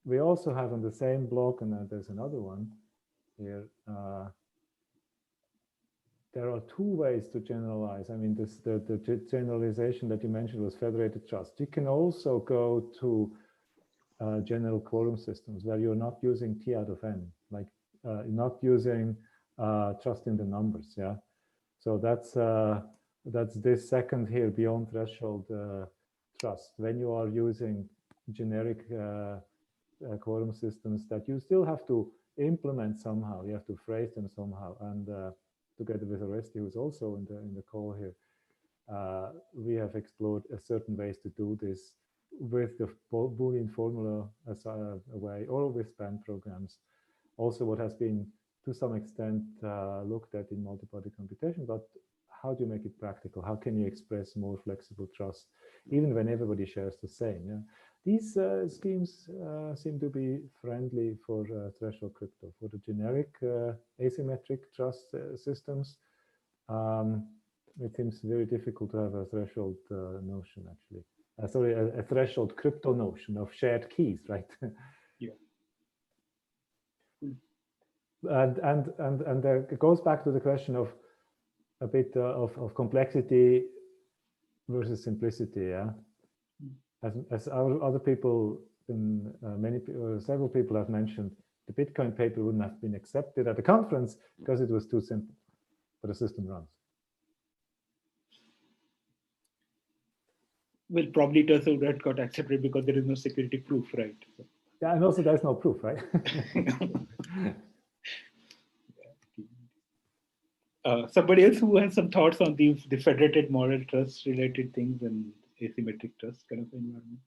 we also have on the same blog, and there's another one here. There are 2 ways to generalize. I mean, the generalization that you mentioned was federated trust. You can also go to general quorum systems where you're not using T out of N, like you're not using trust in the numbers. Yeah. So that's this second here, beyond threshold trust. When you are using generic quorum systems that you still have to implement somehow, you have to phrase them somehow. And together with Oresti, who's also in the call here, we have explored certain ways to do this with the Boolean formula as a way, or with span programs. Also, what has been to some extent looked at in multi-party computation, but how do you make it practical? How can you express more flexible trust, even when everybody shares the same? Yeah? These schemes seem to be friendly for threshold crypto. For the generic asymmetric trust systems, it seems very difficult to have a threshold notion, actually. Sorry, a threshold crypto notion of shared keys, right?
Yeah.
And it goes back to the question of a bit of complexity versus simplicity. Yeah, as our other people, several people have mentioned, the Bitcoin paper wouldn't have been accepted at the conference because it was too simple, but the system runs.
Well, probably it also got accepted because there is no security proof, right? So.
Yeah, and also there's no proof, right?
Somebody else who has some thoughts on these the federated model trust related things and asymmetric trust kind of environment?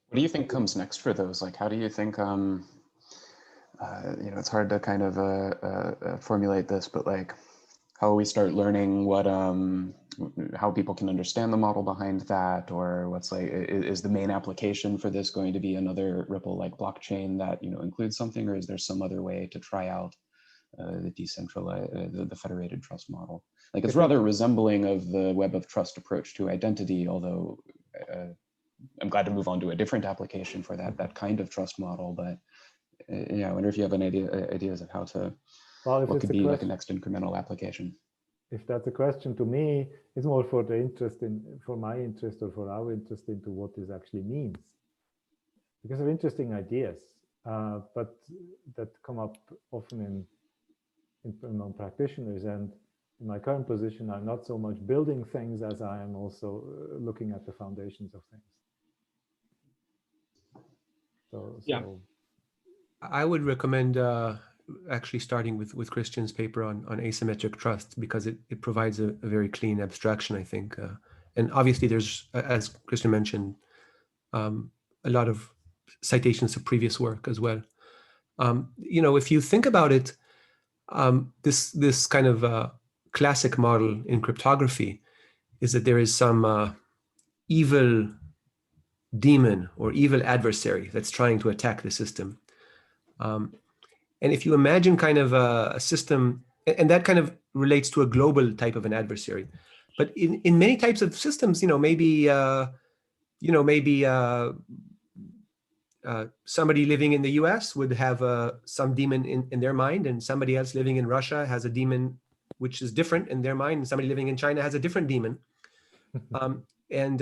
What do you think comes next for those? Like, how do you think, you know, it's hard to kind of formulate this, but like, how we start learning what, how people can understand the model behind that, or what's like, is the main application for this going to be another Ripple-like blockchain that, you know, includes something, or is there some other way to try out the decentralized, the federated trust model? Like, it's rather resembling of the web of trust approach to identity, although I'm glad to move on to a different application for that kind of trust model. But yeah, I wonder if you have an ideas of how to, what could be like a next incremental application.
If that's a question to me, it's more for the interest for my interest or for our interest into what this actually means. Because of interesting ideas, but that come up often among practitioners. And in my current position, I'm not so much building things as I am also looking at the foundations of things. So
yeah,
I would recommend actually starting with Christian's paper on asymmetric trust, because it provides a very clean abstraction, I think. And obviously there's, as Christian mentioned, a lot of citations to previous work as well. You know, if you think about it, this kind of classic model in cryptography is that there is some evil demon or evil adversary that's trying to attack the system. And if you imagine kind of a system, and that kind of relates to a global type of an adversary, but in many types of systems, you know, maybe somebody living in the US would have some demon in their mind, and somebody else living in Russia has a demon which is different in their mind, and somebody living in China has a different demon. And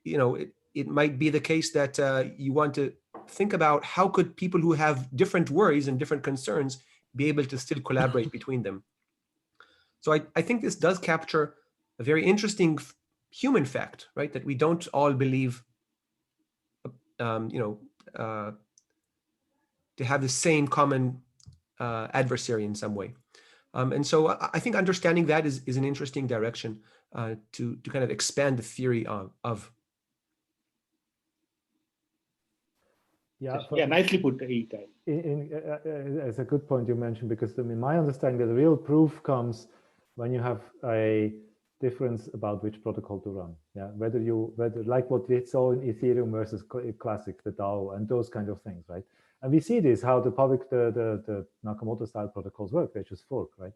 you know, it might be the case that you want to think about how could people who have different worries and different concerns be able to still collaborate between them. So I think this does capture a very interesting human fact, right? That we don't all believe, you know, to have the same common adversary in some way. And so I think understanding that is an interesting direction to kind of expand the theory of.
Yeah, nicely put, Ittai.
It's a good point you mentioned, because in my understanding, the real proof comes when you have a difference about which protocol to run. Yeah, whether like what we saw in Ethereum versus Classic, the DAO, and those kind of things, right? And we see this, how the Nakamoto style protocols work. They just fork, right?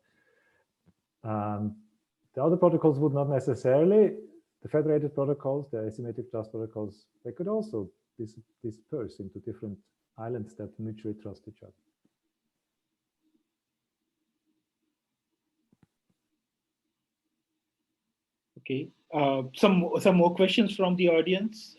The other protocols would not necessarily. The federated protocols, the asymmetric trust protocols, they could also disperse into different islands that mutually trust each other.
Okay, some more questions from the audience.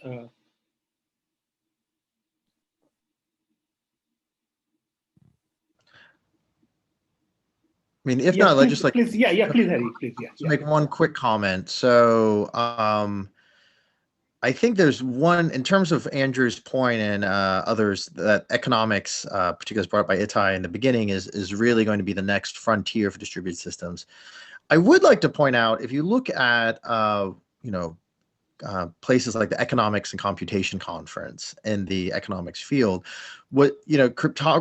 mean, if
Yeah,
not,
please,
let's just like
please, yeah, please, Harry, please, yeah.
make one quick comment. So I think there's one, in terms of Andrew's point and others, that economics, particularly as brought up by Ittai in the beginning, is really going to be the next frontier for distributed systems. I would like to point out, if you look at places like the Economics and Computation Conference in the economics field, what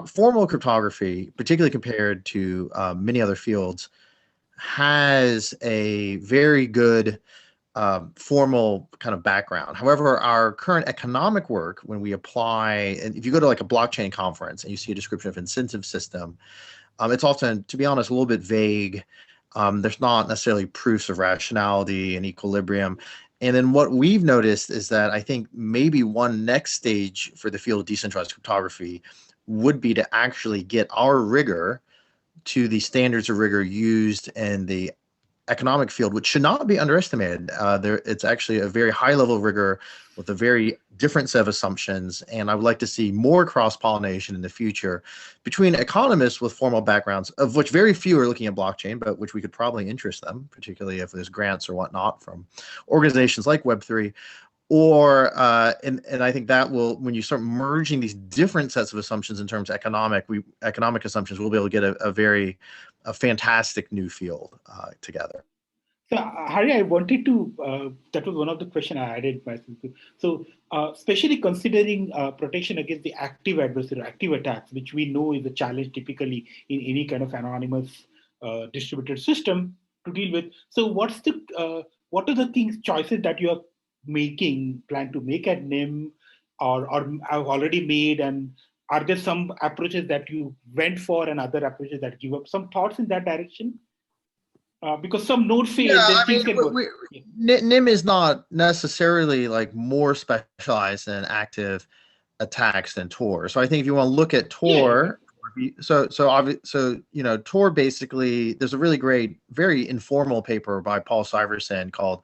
formal cryptography, particularly compared to many other fields, has a very good formal kind of background. However, our current economic work, when we apply, and if you go to like a blockchain conference and you see a description of incentive system, it's often, to be honest, a little bit vague. There's not necessarily proofs of rationality and equilibrium. And then what we've noticed is that I think maybe one next stage for the field of decentralized cryptography would be to actually get our rigor to the standards of rigor used in the economic field, which should not be underestimated. It's actually a very high level of rigor with a very different set of assumptions. And I would like to see more cross-pollination in the future between economists with formal backgrounds, of which very few are looking at blockchain, but which we could probably interest them, particularly if there's grants or whatnot from organizations like Web3. Or, and I think that will, when you start merging these different sets of assumptions in terms of economic assumptions, we'll be able to get a fantastic new field together.
So, Harry, I wanted to, that was one of the questions I added myself to. So, especially considering protection against the active adversary, active attacks, which we know is a challenge typically in any kind of anonymous distributed system to deal with. So, what are the things, choices that you are plan to make at NIM or have already made, and are there some approaches that you went for and other approaches that give up? Some thoughts in that direction? Because some node fail, then things can work.
NIM is not necessarily like more specialized in active attacks than Tor. So I think if you want to look at Tor, so Tor basically, there's a really great, very informal paper by Paul Syverson called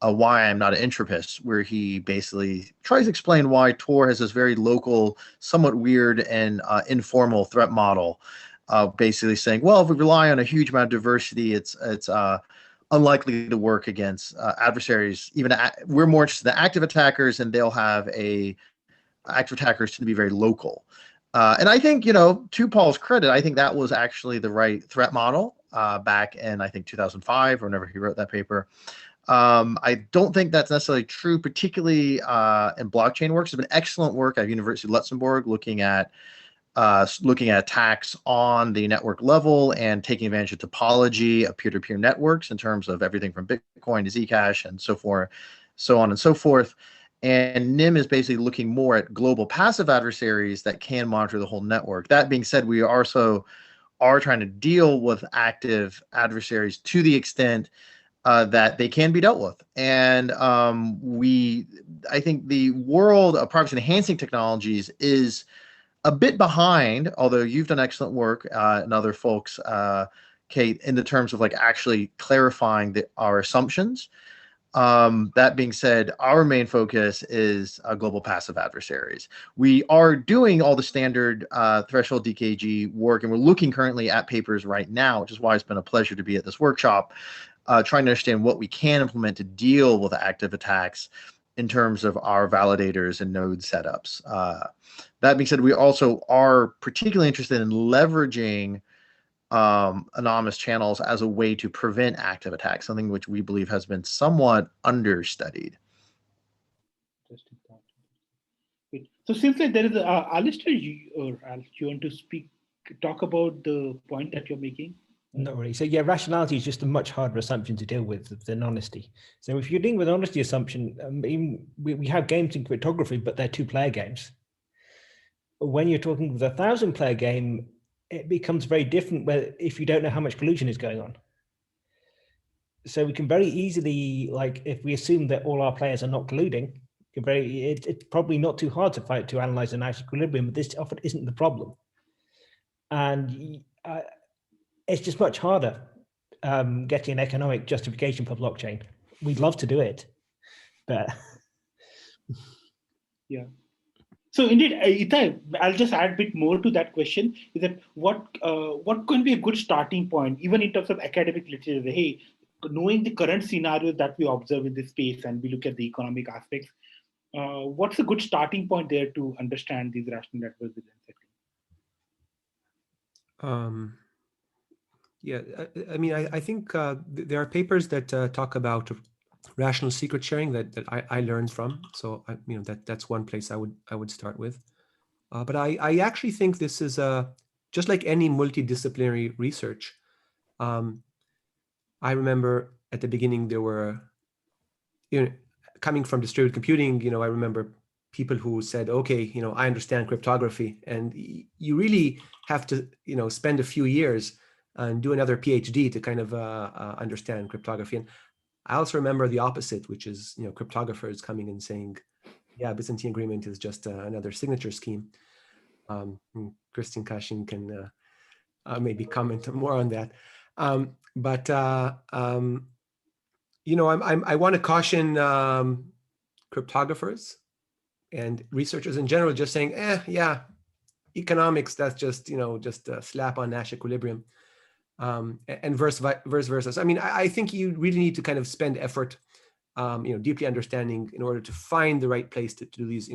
Why I'm Not an Entropist, where he basically tries to explain why Tor has this very local, somewhat weird and informal threat model. Basically saying, well, if we rely on a huge amount of diversity, it's unlikely to work against adversaries. Even we're more interested in active attackers, and they'll have active attackers tend to be very local. And I think, to Paul's credit, I think that was actually the right threat model back in, I think, 2005 or whenever he wrote that paper. I don't think that's necessarily true, particularly in blockchain work. There's been excellent work at University of Luxembourg looking at attacks on the network level and taking advantage of topology of peer-to-peer networks in terms of everything from Bitcoin to Zcash and so forth, so on and so forth. And NIM is basically looking more at global passive adversaries that can monitor the whole network. That being said, we also are trying to deal with active adversaries to the extent that they can be dealt with. And I think the world of privacy enhancing technologies is a bit behind, although you've done excellent work and other folks, Kate, in the terms of like actually clarifying our assumptions. That being said, our main focus is global passive adversaries. We are doing all the standard threshold DKG work, and we're looking currently at papers right now, which is why it's been a pleasure to be at this workshop, trying to understand what we can implement to deal with active attacks in terms of our validators and node setups. That being said, we also are particularly interested in leveraging anonymous channels as a way to prevent active attacks, something which we believe has been somewhat understudied.
So since there is Alistair, you want to talk about the point that you're making?
Not really. So yeah, rationality is just a much harder assumption to deal with than honesty. So if you're dealing with an honesty assumption, we have games in cryptography, but they're 2-player games. When you're talking with a 1,000-player game, it becomes very different if you don't know how much collusion is going on. So we can very easily, like, if we assume that all our players are not colluding, it's probably not too hard to analyze an actual equilibrium, but this often isn't the problem. And it's just much harder getting an economic justification for blockchain. We'd love to do it, but
yeah. So indeed, Ittai, I'll just add a bit more to that question. Is that what can be a good starting point, even in terms of academic literature? Hey, knowing the current scenario that we observe in this space, and we look at the economic aspects, what's a good starting point there to understand these rational networks design settings?
Yeah, I mean, I think there are papers that talk about rational secret sharing that I learned from. So that's one place I would start with. But I actually think this is just like any multidisciplinary research. I remember at the beginning there were, coming from distributed computing, I remember people who said, okay, I understand cryptography, and you really have to, spend a few years and do another PhD to kind of understand cryptography. And I also remember the opposite, which is, cryptographers coming and saying, yeah, Byzantine agreement is just another signature scheme. Christian Kashin can maybe comment more on that. I want to caution cryptographers and researchers in general, just saying, yeah, economics, that's just, just a slap on Nash equilibrium, and vice versa. So, I mean, I think you really need to kind of spend effort, deeply understanding in order to find the right place to do these,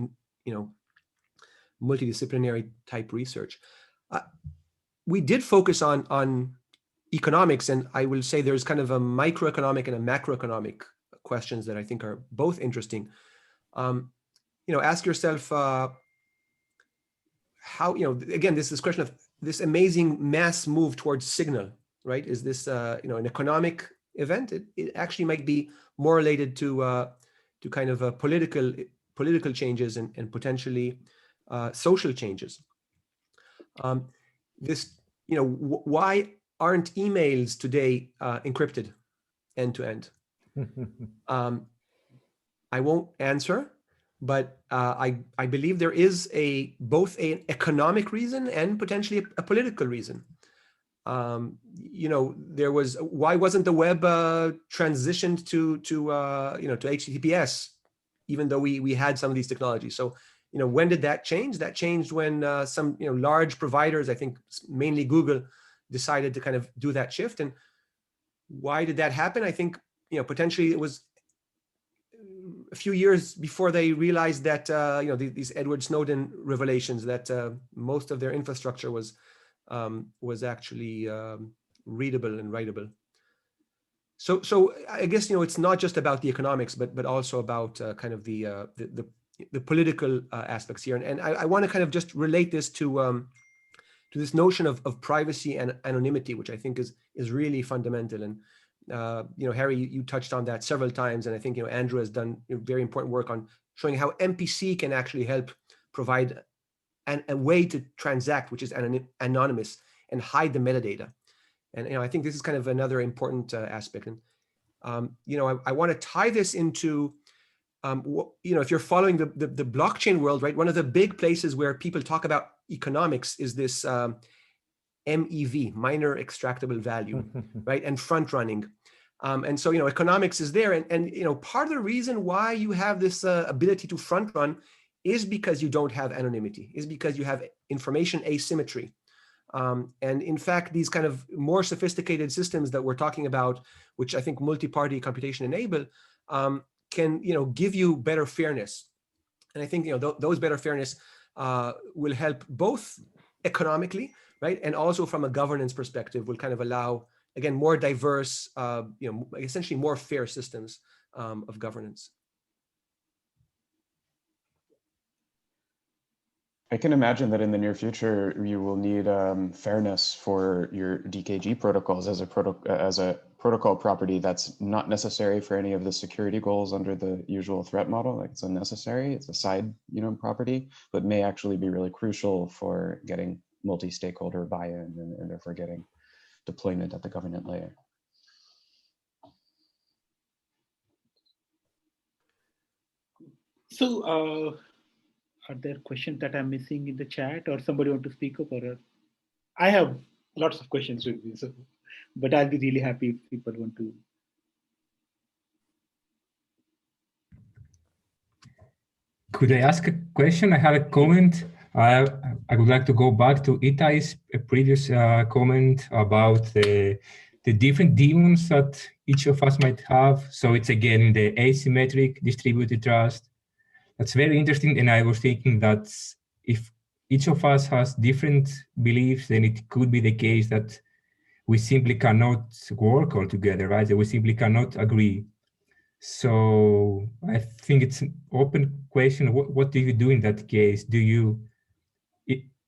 multidisciplinary type research. We did focus on economics, and I will say there's kind of a microeconomic and a macroeconomic questions that I think are both interesting. Ask yourself how, again, this question of this amazing mass move towards signal, right? Is this, an economic event? It actually might be more related to kind of political changes and potentially social changes. Why aren't emails today encrypted end to end? I won't answer, but I believe there is both an economic reason and potentially a political reason. There was, why wasn't the web transitioned to HTTPS, even though we had some of these technologies? So when did that change? That changed when some large providers, I think mainly Google, decided to kind of do that shift. And why did that happen? I think potentially it was a few years before they realized that these Edward Snowden revelations, that most of their infrastructure was actually readable and writable. So I guess it's not just about the economics, but also about kind of the political aspects here. And I want to kind of just relate this to this notion of privacy and anonymity, which I think is really fundamental. And Harry, you touched on that several times, and I think Andrew has done very important work on showing how MPC can actually help provide a way to transact, which is anonymous, and hide the metadata. And I think this is kind of another important aspect. And I want to tie this into if you're following the blockchain world, right? One of the big places where people talk about economics is this MEV, minor extractable value, right? And front running. And so, economics is there. And part of the reason why you have this ability to front run is because you don't have anonymity, is because you have information asymmetry. And in fact, these kind of more sophisticated systems that we're talking about, which I think multi-party computation enable, can give you better fairness. And I think those better fairness will help both economically, right, and also from a governance perspective will kind of allow, again, more diverse, essentially more fair systems of governance.
I can imagine that in the near future, you will need fairness for your DKG protocols as a protocol property that's not necessary for any of the security goals under the usual threat model. Like, it's unnecessary, it's a side property, but may actually be really crucial for getting multi-stakeholder buy-in and therefore getting deployment at the government layer.
So are there questions that I'm missing in the chat, or somebody want to speak up? Or I have lots of questions with me, so, but I'll be really happy if people want to.
Could I ask a question? I have a comment. I would like to go back to Ittai's previous comment about the different demons that each of us might have. So it's again the asymmetric distributed trust. That's very interesting. And I was thinking that if each of us has different beliefs, then it could be the case that we simply cannot work all together, right? That we simply cannot agree. So I think it's an open question. What do you do in that case? Do you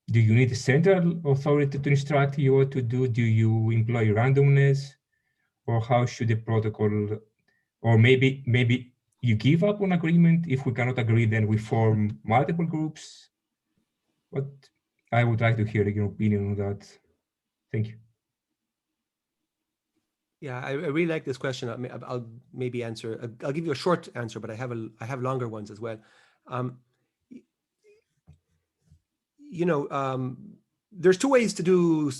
need a central authority to instruct you what to do? Do you employ randomness? Or how should the protocol, or maybe you give up on agreement? If we cannot agree, then we form multiple groups. What I would like to hear your opinion on that. Thank you.
Yeah, I really like this question. I'll maybe answer. I'll give you a short answer, but I have longer ones as well. There's two ways to do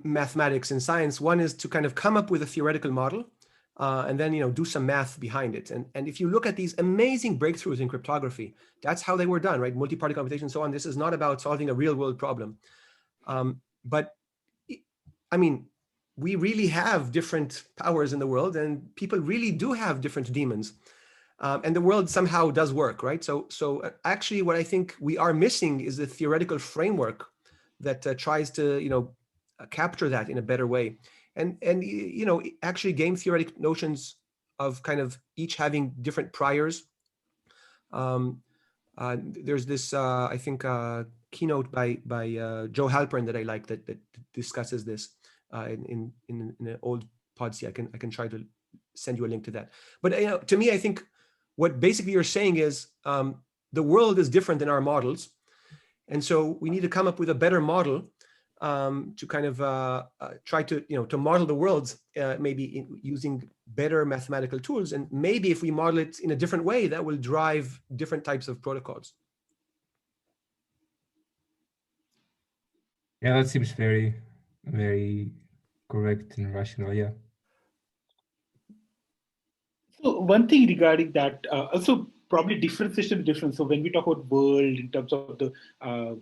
mathematics in science. One is to kind of come up with a theoretical model, and then do some math behind it. And if you look at these amazing breakthroughs in cryptography, that's how they were done, right? Multi-party computation and so on. This is not about solving a real-world problem, but I mean, we really have different powers in the world, and people really do have different demons. And the world somehow does work, right? So actually what I think we are missing is a theoretical framework that tries to, capture that in a better way. And actually game theoretic notions of kind of each having different priors. There's this, I think, keynote by Joe Halpin that I like that discusses this in an old podsy. I can try to send you a link to that. But to me, I think what basically you're saying is the world is different than our models. And so we need to come up with a better model to kind of try to, to model the world maybe using better mathematical tools. And maybe if we model it in a different way, that will drive different types of protocols.
Yeah, that seems very, very correct and rational, yeah.
So one thing regarding that, also probably differentiation difference. So when we talk about world in terms of the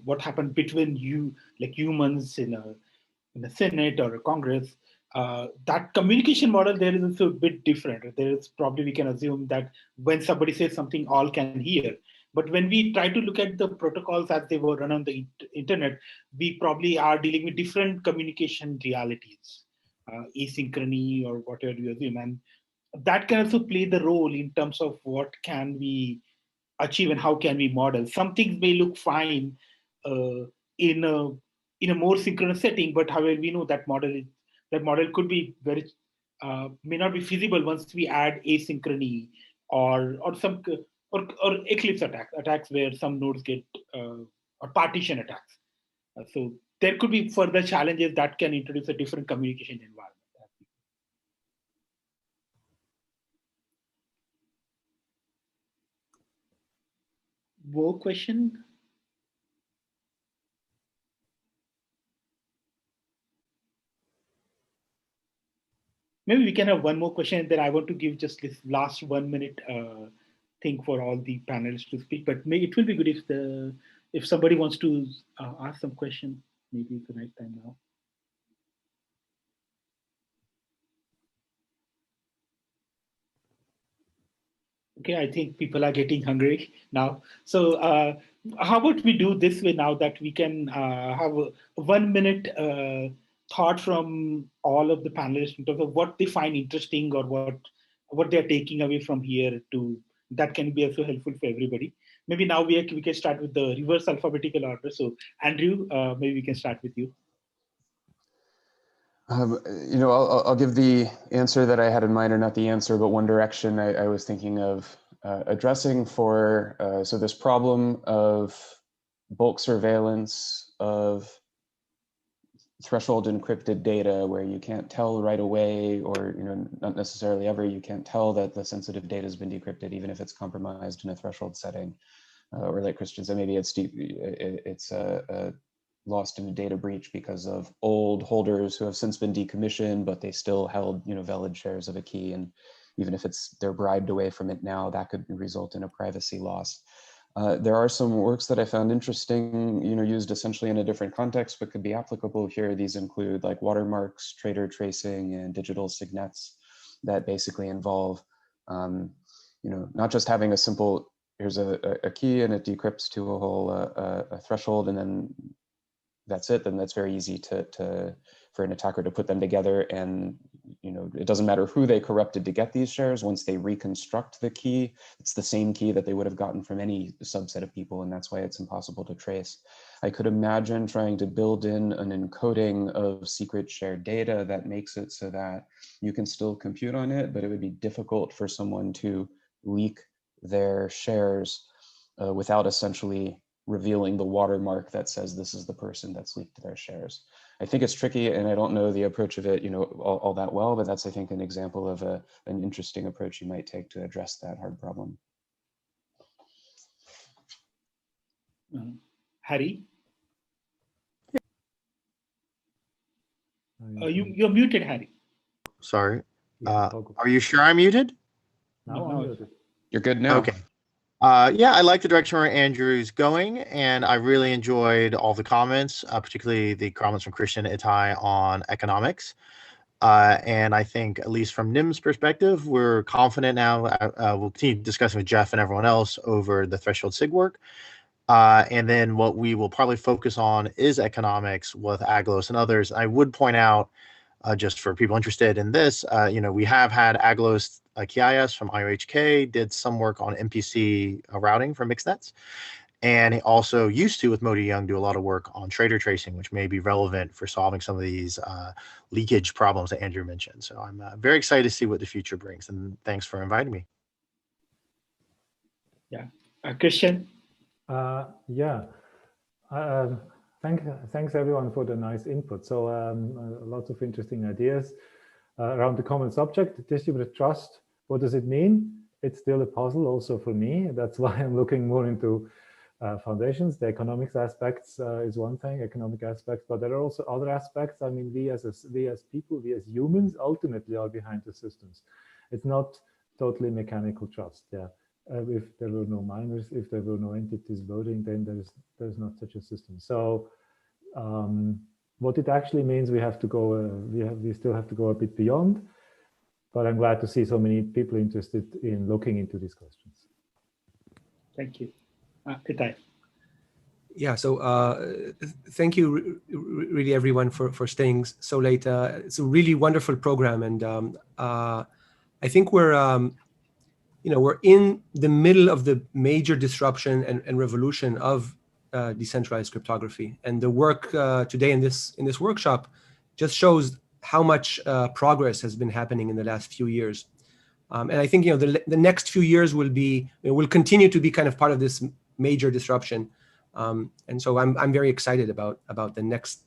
what happened between humans in a Senate or a Congress, that communication model there is also a bit different. There is probably we can assume that when somebody says something, all can hear. But when we try to look at the protocols as they were run on the internet, we probably are dealing with different communication realities, asynchrony or whatever you assume. And that can also play the role in terms of what can we achieve and how can we model. Some things may look fine in a more synchronous setting, but however we know that model could be very may not be feasible once we add asynchrony or some or eclipse attacks where some nodes get or partition attacks. So there could be further challenges that can introduce a different communication environment. More question? Maybe we can have one more question, and then I want to give just this last 1 minute thing for all the panelists to speak. But maybe it will be good if somebody wants to ask some question. Maybe it's the right time now. Okay, I think people are getting hungry now. So how about we do this way now that we can have a 1 minute thought from all of the panelists in terms of what they find interesting or what they're taking away from here that can be also helpful for everybody. Maybe now we can start with the reverse alphabetical order. So Andrew, maybe we can start with you.
I'll give the answer that I had in mind, or not the answer, but one direction I was thinking of addressing for, so this problem of bulk surveillance of threshold encrypted data where you can't tell right away, or not necessarily ever, you can't tell that the sensitive data has been decrypted, even if it's compromised in a threshold setting, or like Christian said, maybe it's lost in a data breach because of old holders who have since been decommissioned, but they still held valid shares of a key, and even if they're bribed away from it now, that could result in a privacy loss. There are some works that I found interesting, used essentially in a different context, but could be applicable here. These include like watermarks, trader tracing, and digital signets that basically involve, not just having a simple, here's a key and it decrypts to a whole a threshold, and then that's it. Then that's very easy for an attacker to put them together, and it doesn't matter who they corrupted to get these shares. Once they reconstruct the key, it's the same key that they would have gotten from any subset of people, and that's why it's impossible to trace. I could imagine trying to build in an encoding of secret shared data that makes it so that you can still compute on it, but it would be difficult for someone to leak their shares without essentially revealing the watermark that says this is the person that's leaked their shares. I think it's tricky, and I don't know the approach of it, all that well, but that's, I think, an example of an interesting approach you might take to address that hard problem.
Harry? You're muted, Harry.
Sorry. Are you sure I'm muted?
No, I'm muted.
You're good now.
Okay. Yeah, I like the direction where Andrew's going, and I really enjoyed all the comments, particularly the comments from Kashin and Ittai on economics. And I think, at least from NIM's perspective, we're confident now. We'll continue discussing with Jeff and everyone else over the threshold SIG work. And then what we will probably focus on is economics with Aglos and others. I would point out, just for people interested in this, we have had Aglos Kias from IOHK did some work on MPC routing for mixed nets. And he also used to, with Modi Young, do a lot of work on trader tracing, which may be relevant for solving some of these leakage problems that Andrew mentioned. So I'm very excited to see what the future brings. And thanks for inviting me.
Yeah. Kashin?
Yeah. Thanks everyone for the nice input. So lots of interesting ideas around the common subject, distributed trust. What does it mean? It's still a puzzle also for me. That's why I'm looking more into foundations. The economics aspects is one thing, economic aspects, but there are also other aspects. I mean, we as people, we as humans ultimately are behind the systems. It's not totally mechanical trust. Yeah. If there were no miners, if there were no entities voting, then there's not such a system. So what it actually means, we have to go. We still have to go a bit beyond. But I'm glad to see so many people interested in looking into these questions.
Thank you, Ittai.
Yeah. So thank you, really, everyone, for staying so late. It's a really wonderful program, and I think we're in the middle of the major disruption and revolution of decentralized cryptography, and the work today in this workshop just shows how much progress has been happening in the last few years. And I think the next few years will continue to be kind of part of this major disruption. And so I'm very excited about the next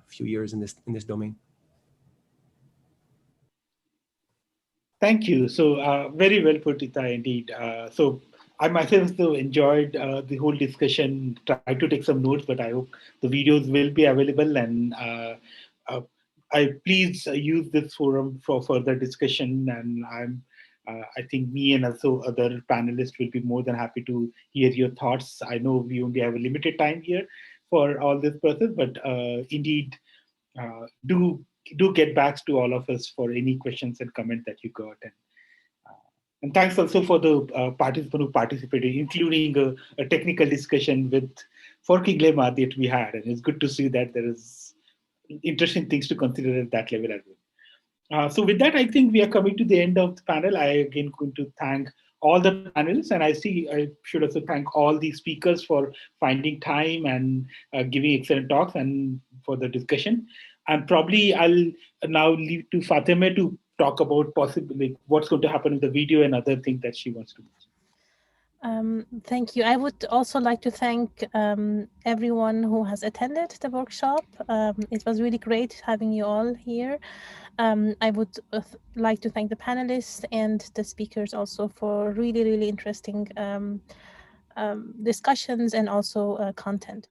few years in this domain.
Thank you. So very well put, Ittai, indeed. So I myself also enjoyed the whole discussion, tried to take some notes, but I hope the videos will be available, and I please use this forum for further discussion, and I think me and also other panelists will be more than happy to hear your thoughts. I know we only have a limited time here for all this process, but indeed, do get back to all of us for any questions and comments that you got. And thanks also for the participant who participated, including a technical discussion with forking lemma that we had. And it's good to see that there is interesting things to consider at that level as well. So with that, I think we are coming to the end of the panel. I again going to thank all the panelists, and I should also thank all the speakers for finding time and giving excellent talks and for the discussion. And probably I'll now leave to Fatima to talk about possibly what's going to happen with the video and other things that she wants to mention.
Thank you. I would also like to thank everyone who has attended the workshop. It was really great having you all here. I would like to thank the panelists and the speakers also for really, really interesting discussions and also content.